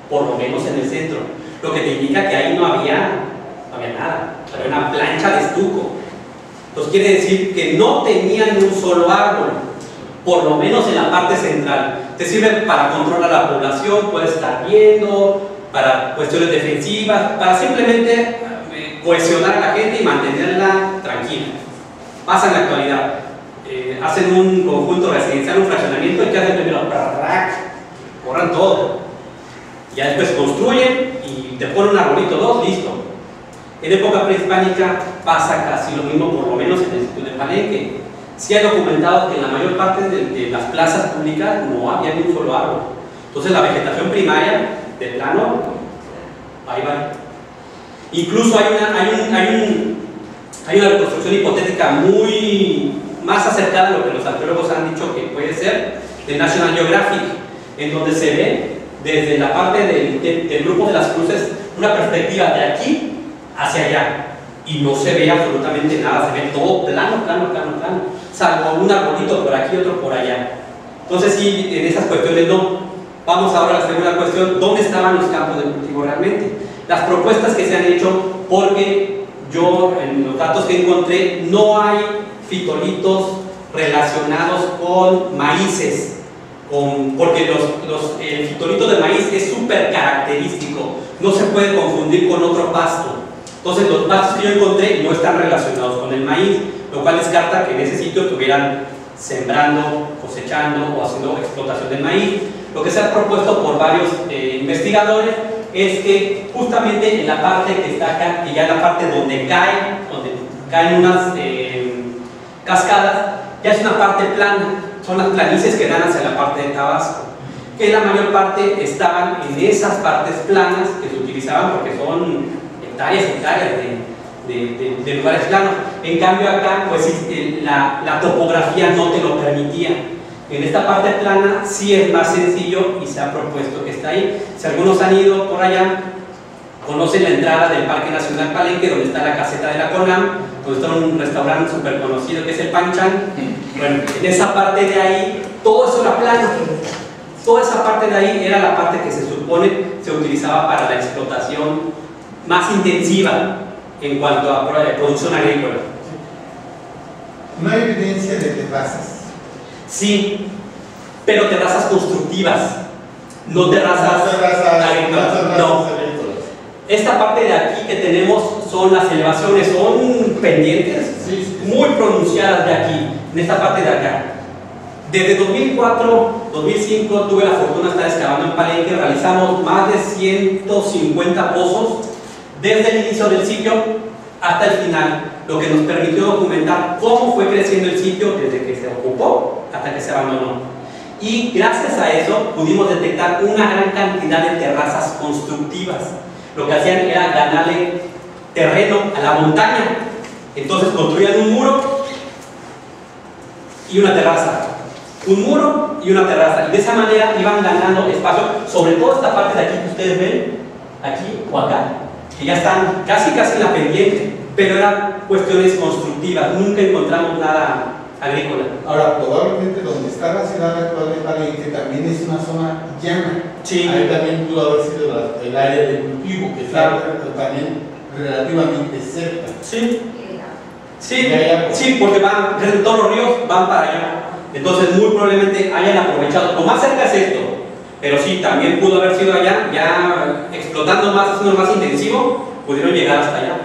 por lo menos en el centro, lo que te indica que ahí no había nada, había una plancha de estuco. Entonces quiere decir que no tenían un solo árbol, por lo menos en la parte central. Te sirve para controlar la población, puedes estar viendo, para cuestiones defensivas, para simplemente cohesionar a la gente y mantenerla tranquila. Pasa en la actualidad. Hacen un conjunto residencial, un fraccionamiento, y que hacen primero, borran todo. Ya después construyen y te ponen un arbolito, dos, listo. En época prehispánica pasa casi lo mismo, por lo menos en el sitio de Palenque. Sí hay documentado que en la mayor parte de las plazas públicas no había ni un solo árbol. Entonces la vegetación primaria, de plano, ahí va. Incluso hay una reconstrucción hipotética muy más acercada a lo que los arqueólogos han dicho que puede ser, de National Geographic, en donde se ve desde la parte del grupo de las cruces una perspectiva de aquí hacia allá, y no se ve absolutamente nada, se ve todo plano, salvo un arbolito por aquí, otro por allá. Entonces sí, en esas cuestiones no. Vamos ahora a la segunda cuestión: ¿dónde estaban los campos de cultivo realmente? Las propuestas que se han hecho, porque yo en los datos que encontré no hay fitolitos relacionados con maíces, porque el fitolito de maíz es súper característico, no se puede confundir con otro pasto. Entonces los pastos que yo encontré no están relacionados con el maíz, lo cual descarta que en ese sitio estuvieran sembrando, cosechando o haciendo explotación del maíz. Lo que se ha propuesto por varios investigadores es que justamente en la parte que está acá, y ya en la parte donde caen unas cascadas, ya es una parte plana, son las planicies que dan hacia la parte de Tabasco, que la mayor parte estaban en esas partes planas que se utilizaban porque son hectáreas de lugares planos. En cambio acá, pues la topografía no te lo permitía. En esta parte plana sí es más sencillo y se ha propuesto que está ahí. Si algunos han ido por allá, conocen la entrada del Parque Nacional Palenque, donde está la caseta de la CONAM, donde está un restaurante súper conocido que es el Panchan. Bueno, en esa parte de ahí, todo eso era plano. Toda esa parte de ahí era la parte que se supone se utilizaba para la explotación más intensiva en cuanto a producción agrícola. No hay evidencia de terrazas. Sí, pero terrazas constructivas, no terrazas agrícolas. No. Esta parte de aquí que tenemos son las elevaciones, son pendientes muy pronunciadas de aquí, en esta parte de acá. Desde 2004, 2005 tuve la fortuna de estar excavando en Palenque, realizamos más de 150 pozos desde el inicio del sitio hasta el final, lo que nos permitió documentar cómo fue creciendo el sitio desde que se ocupó hasta que se abandonó. Y gracias a eso pudimos detectar una gran cantidad de terrazas constructivas. Lo que hacían era ganarle terreno a la montaña. Entonces construían un muro y una terraza. Un muro y una terraza. Y de esa manera iban ganando espacio, sobre todo esta parte de aquí que ustedes ven, aquí o acá, que ya están casi en la pendiente, pero eran cuestiones constructivas, nunca encontramos nada agrícola. Ahora, probablemente donde está la ciudad actual de Palenque también es una zona llana. Sí. Ahí también pudo haber sido el área de cultivo, que está también relativamente cerca. Sí. Sí, porque van, todos los ríos van para allá. Entonces muy probablemente hayan aprovechado. Lo más cerca es esto, pero sí, también pudo haber sido allá, ya explotando más, haciendo más intensivo, pudieron llegar hasta allá.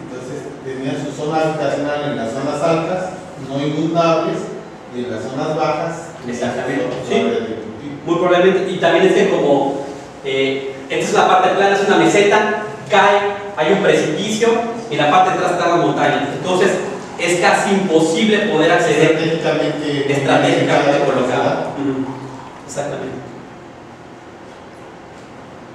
Entonces tenían su zona habitacional en las zonas altas, no inundables, y en las zonas bajas. Exactamente, sí, muy probablemente. Y también es que como esta es la parte plana, es una meseta, cae, hay un precipicio y la parte de atrás están las montañas. Entonces es casi imposible poder acceder estratégicamente colocado. Exactamente.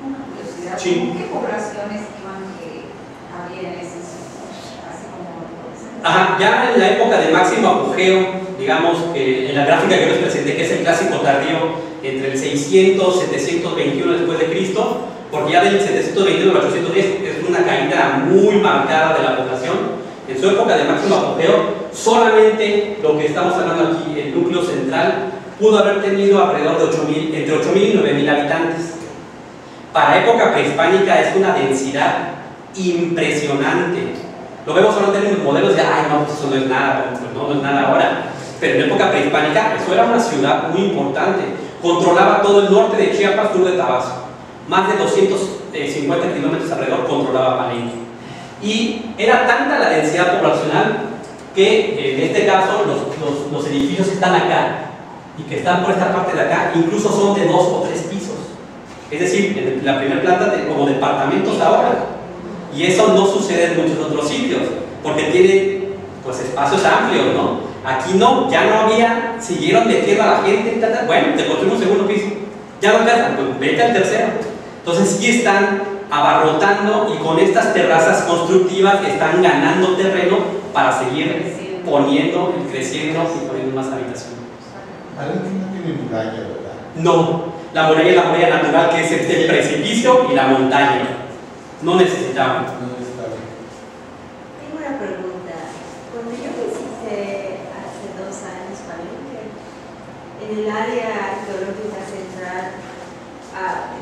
Una curiosidad, Sí. ¿qué poblaciones iban que había en ese sitio? Así como... Ajá, ya en la época de máximo apogeo, digamos que en la gráfica que les presenté, que es el clásico tardío, entre el 600 721 después de Cristo, porque ya del 721 al 810 es una caída muy marcada de la población. En su época de máximo apogeo, solamente lo que estamos hablando aquí, el núcleo central, pudo haber tenido alrededor de entre 8.000 y 9.000 habitantes. Para época prehispánica es una densidad impresionante. Lo vemos ahora en términos modelos de, ay, no, pues eso no es nada, pues no es nada ahora. Pero en época prehispánica, eso era una ciudad muy importante. Controlaba todo el norte de Chiapas, sur de Tabasco. Más de 250 kilómetros alrededor controlaba Palenque. Y era tanta la densidad poblacional que en este caso los edificios que están acá y que están por esta parte de acá incluso son de 2 o 3 pisos. Es decir, en la primera planta como departamentos ahora. Y eso no sucede en muchos otros sitios porque tiene pues espacios amplios, ¿no? Aquí no, ya no había, siguieron metiendo a la gente, bueno, te construimos un segundo piso, ya no alcanzan, pues vete al tercero. Entonces sí están abarrotando y con estas terrazas constructivas están ganando terreno para seguir poniendo y creciendo y poniendo más habitaciones. Palenque no tiene muralla, ¿verdad? No, la muralla es la muralla natural, que es el precipicio y la montaña. No necesitamos. Tengo una pregunta. Cuando yo visité hace 2 años Palenque, en el área arqueológica central,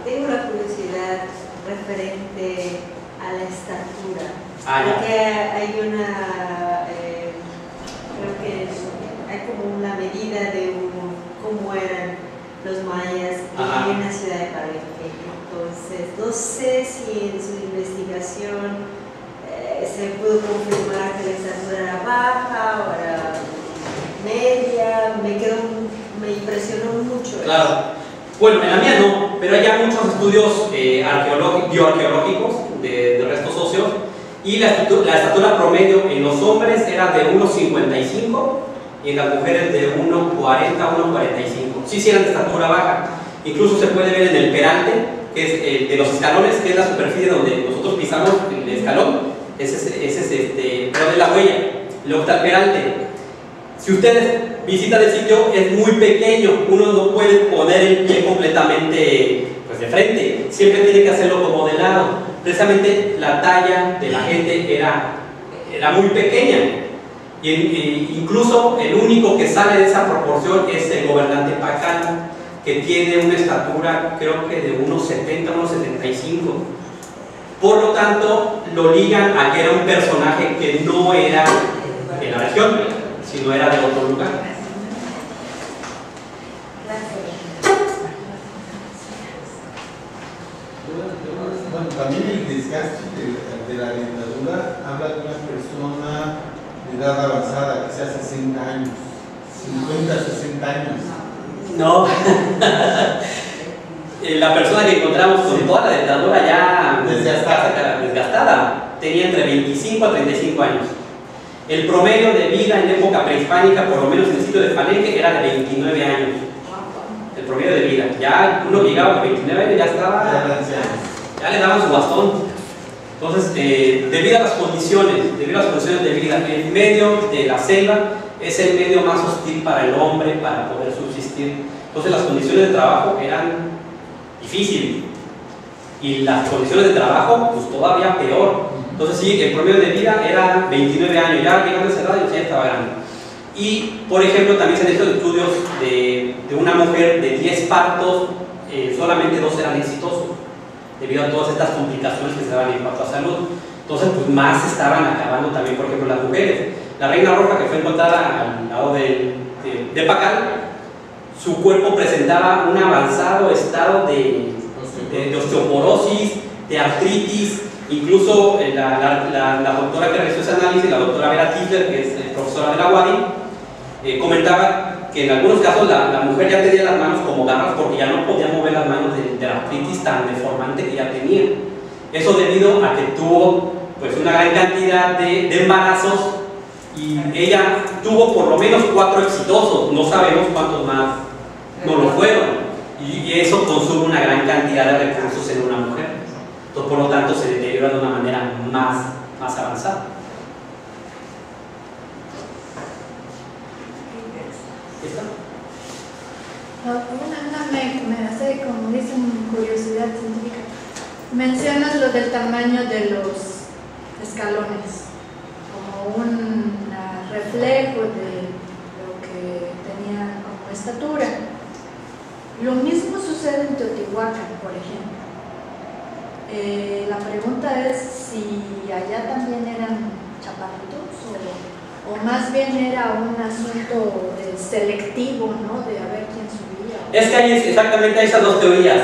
tengo la curiosidad referente a la estatura. Porque hay una, creo que hay como una medida de cómo eran los mayas en la ciudad de Palenque. Entonces, no sé si en su investigación se pudo confirmar que la estatura era baja o era media. Me impresionó mucho. Claro. Eso. Bueno, en la mía no, pero hay ya muchos estudios bioarqueológicos de restos óseos y la estatura promedio en los hombres era de 1,55 y en las mujeres de 1,40 a 1,45. Sí eran de estatura baja. Incluso se puede ver en el peralte, que es de los escalones, que es la superficie donde nosotros pisamos el escalón. Ese es de la huella. Luego está el peralte. Si ustedes visita del sitio es muy pequeño, uno no puede poner el pie completamente pues, de frente, siempre tiene que hacerlo como de lado. Precisamente la talla de la gente era muy pequeña. Incluso el único que sale de esa proporción es el gobernante Pacal, que tiene una estatura creo que de unos 70, unos 75. Por lo tanto, lo ligan a que era un personaje que no era de la región, sino era de otro lugar. Bueno, también el desgaste de la dentadura habla de una persona de edad avanzada, que sea 60 años, 50, 60 años. No, la persona que encontramos con toda la dentadura ya desgastada tenía entre 25 a 35 años. El promedio de vida en época prehispánica, por lo menos en el sitio de Palenque, era de 29 años. El promedio de vida. Ya uno llegaba a 29 años, ya estaba, ya le daban su bastón. Entonces, debido a las condiciones de vida, el medio de la selva es el medio más hostil para el hombre para poder subsistir. Entonces, las condiciones de trabajo eran difíciles. Y las condiciones de trabajo, pues todavía peor. Entonces sí, el promedio de vida era 29 años, ya llegando a esa edad ya estaba grande. Y, por ejemplo, también se han hecho estudios de una mujer de 10 partos, solamente 2 eran exitosos, debido a todas estas complicaciones que se daban en cuanto a salud. Entonces, pues más estaban acabando también, por ejemplo, las mujeres. La reina roja que fue encontrada al lado de Pacal, su cuerpo presentaba un avanzado estado de osteoporosis, de artritis. Incluso la doctora que realizó ese análisis, la doctora Vera Tisler, que es profesora de la UADY, comentaba que en algunos casos la mujer ya tenía las manos como garras porque ya no podía mover las manos de la artritis tan deformante que ya tenía. Eso debido a que tuvo pues, una gran cantidad de embarazos y ella tuvo por lo menos 4 exitosos, no sabemos cuántos más no lo fueron. Y eso consume una gran cantidad de recursos en una mujer. Entonces, por lo tanto, se deteriora de una manera más avanzada. ¿Está? Una me hace, como dicen, curiosidad científica. Mencionas lo del tamaño de los escalones, como un reflejo de lo que tenían como estatura. Lo mismo sucede en Teotihuacán, por ejemplo. La pregunta es si allá también eran chaparritos o más bien era un asunto selectivo, ¿no? De a ver quién subía. Es que hay exactamente esas dos teorías.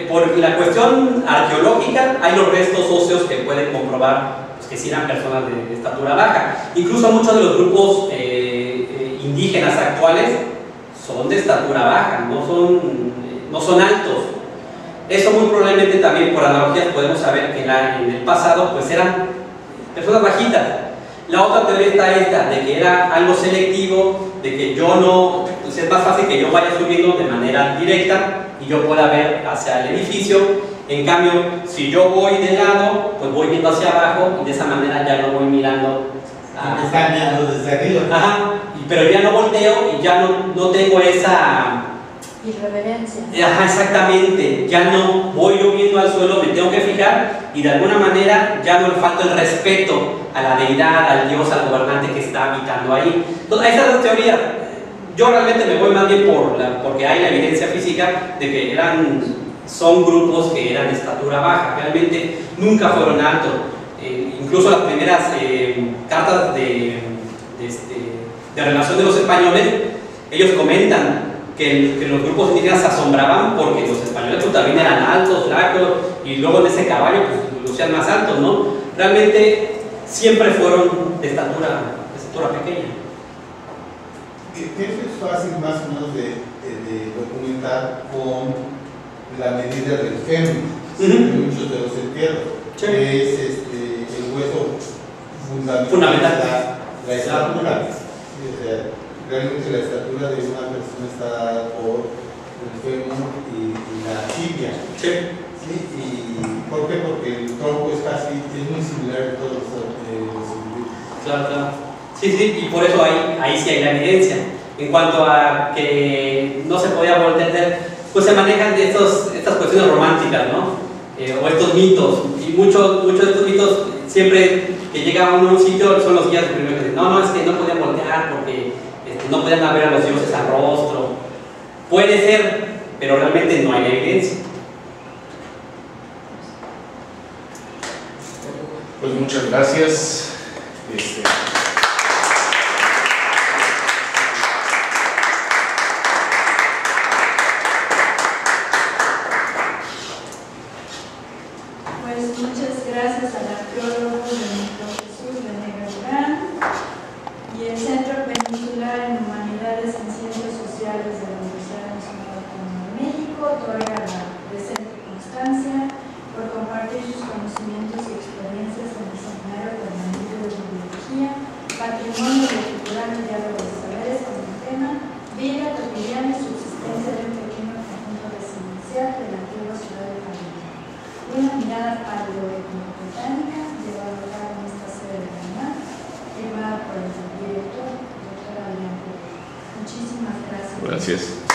Por la cuestión arqueológica, hay los restos óseos que pueden comprobar pues, que sí eran personas de estatura baja. Incluso muchos de los grupos indígenas actuales son de estatura baja, no son altos. Eso muy probablemente también por analogías podemos saber que en el pasado pues eran personas bajitas. La otra teoría está esta, de que era algo selectivo, de que yo no, pues es más fácil que yo vaya subiendo de manera directa y yo pueda ver hacia el edificio. En cambio, si yo voy de lado, pues voy viendo hacia abajo y de esa manera ya no voy mirando. Me están viendo desde arriba. Ajá, pero ya no volteo y ya no tengo esa irreverencia. Ajá, exactamente, ya no voy yo viendo al suelo, me tengo que fijar y de alguna manera ya no le falta el respeto a la deidad, al dios, al gobernante que está habitando ahí. Entonces, esas dos teorías, yo realmente me voy más bien porque hay la evidencia física de que son grupos que eran de estatura baja, realmente nunca fueron altos. Incluso las primeras cartas de relación de los españoles, ellos comentan que los grupos indígenas se asombraban porque los españoles pues, también eran altos, flacos, y luego en ese caballo pues lucían más altos, ¿no? Realmente siempre fueron de estatura pequeña. Eso es fácil más o menos de documentar con la medida del fémur en muchos de los entierros, sí. Que es el hueso fundamental. La estatura. Realmente la estatura de una persona está dada por el fémur y la tibia. Sí. ¿Sí? ¿Y por qué? Porque el tronco es muy similar en todos los individuos. Claro. Sí, y por eso ahí sí hay la evidencia. En cuanto a que no se podía voltear, pues se manejan de estas cuestiones románticas, ¿no? O estos mitos, y muchos de estos mitos, siempre que llega uno a un sitio, son los guías primero que dicen, no, es que no podían voltear porque no podían ver a los dioses al rostro. Puede ser, pero realmente no hay evidencia. Pues muchas gracias. Pues muchas gracias al arqueólogo Benito Jesús Venegas Durán y el Centro Peninsular en Humanidades y Ciencias Sociales de la Universidad Nacional Autónoma de México otorga la presente constancia por compartir sus conocimientos y experiencias en el Seminario Permanente de Biología, Patrimonio Cultural y Diálogo de Saberes con el tema Vida cotidiana y subsistencia de un pequeño conjunto residencial de la antigua ciudad de Panamá. Una mirada paleoetnobotánica llevada a cabo en esta sede de Panamá, firmada por el director, doctor Adrián Pérez. Muchísimas gracias. Gracias.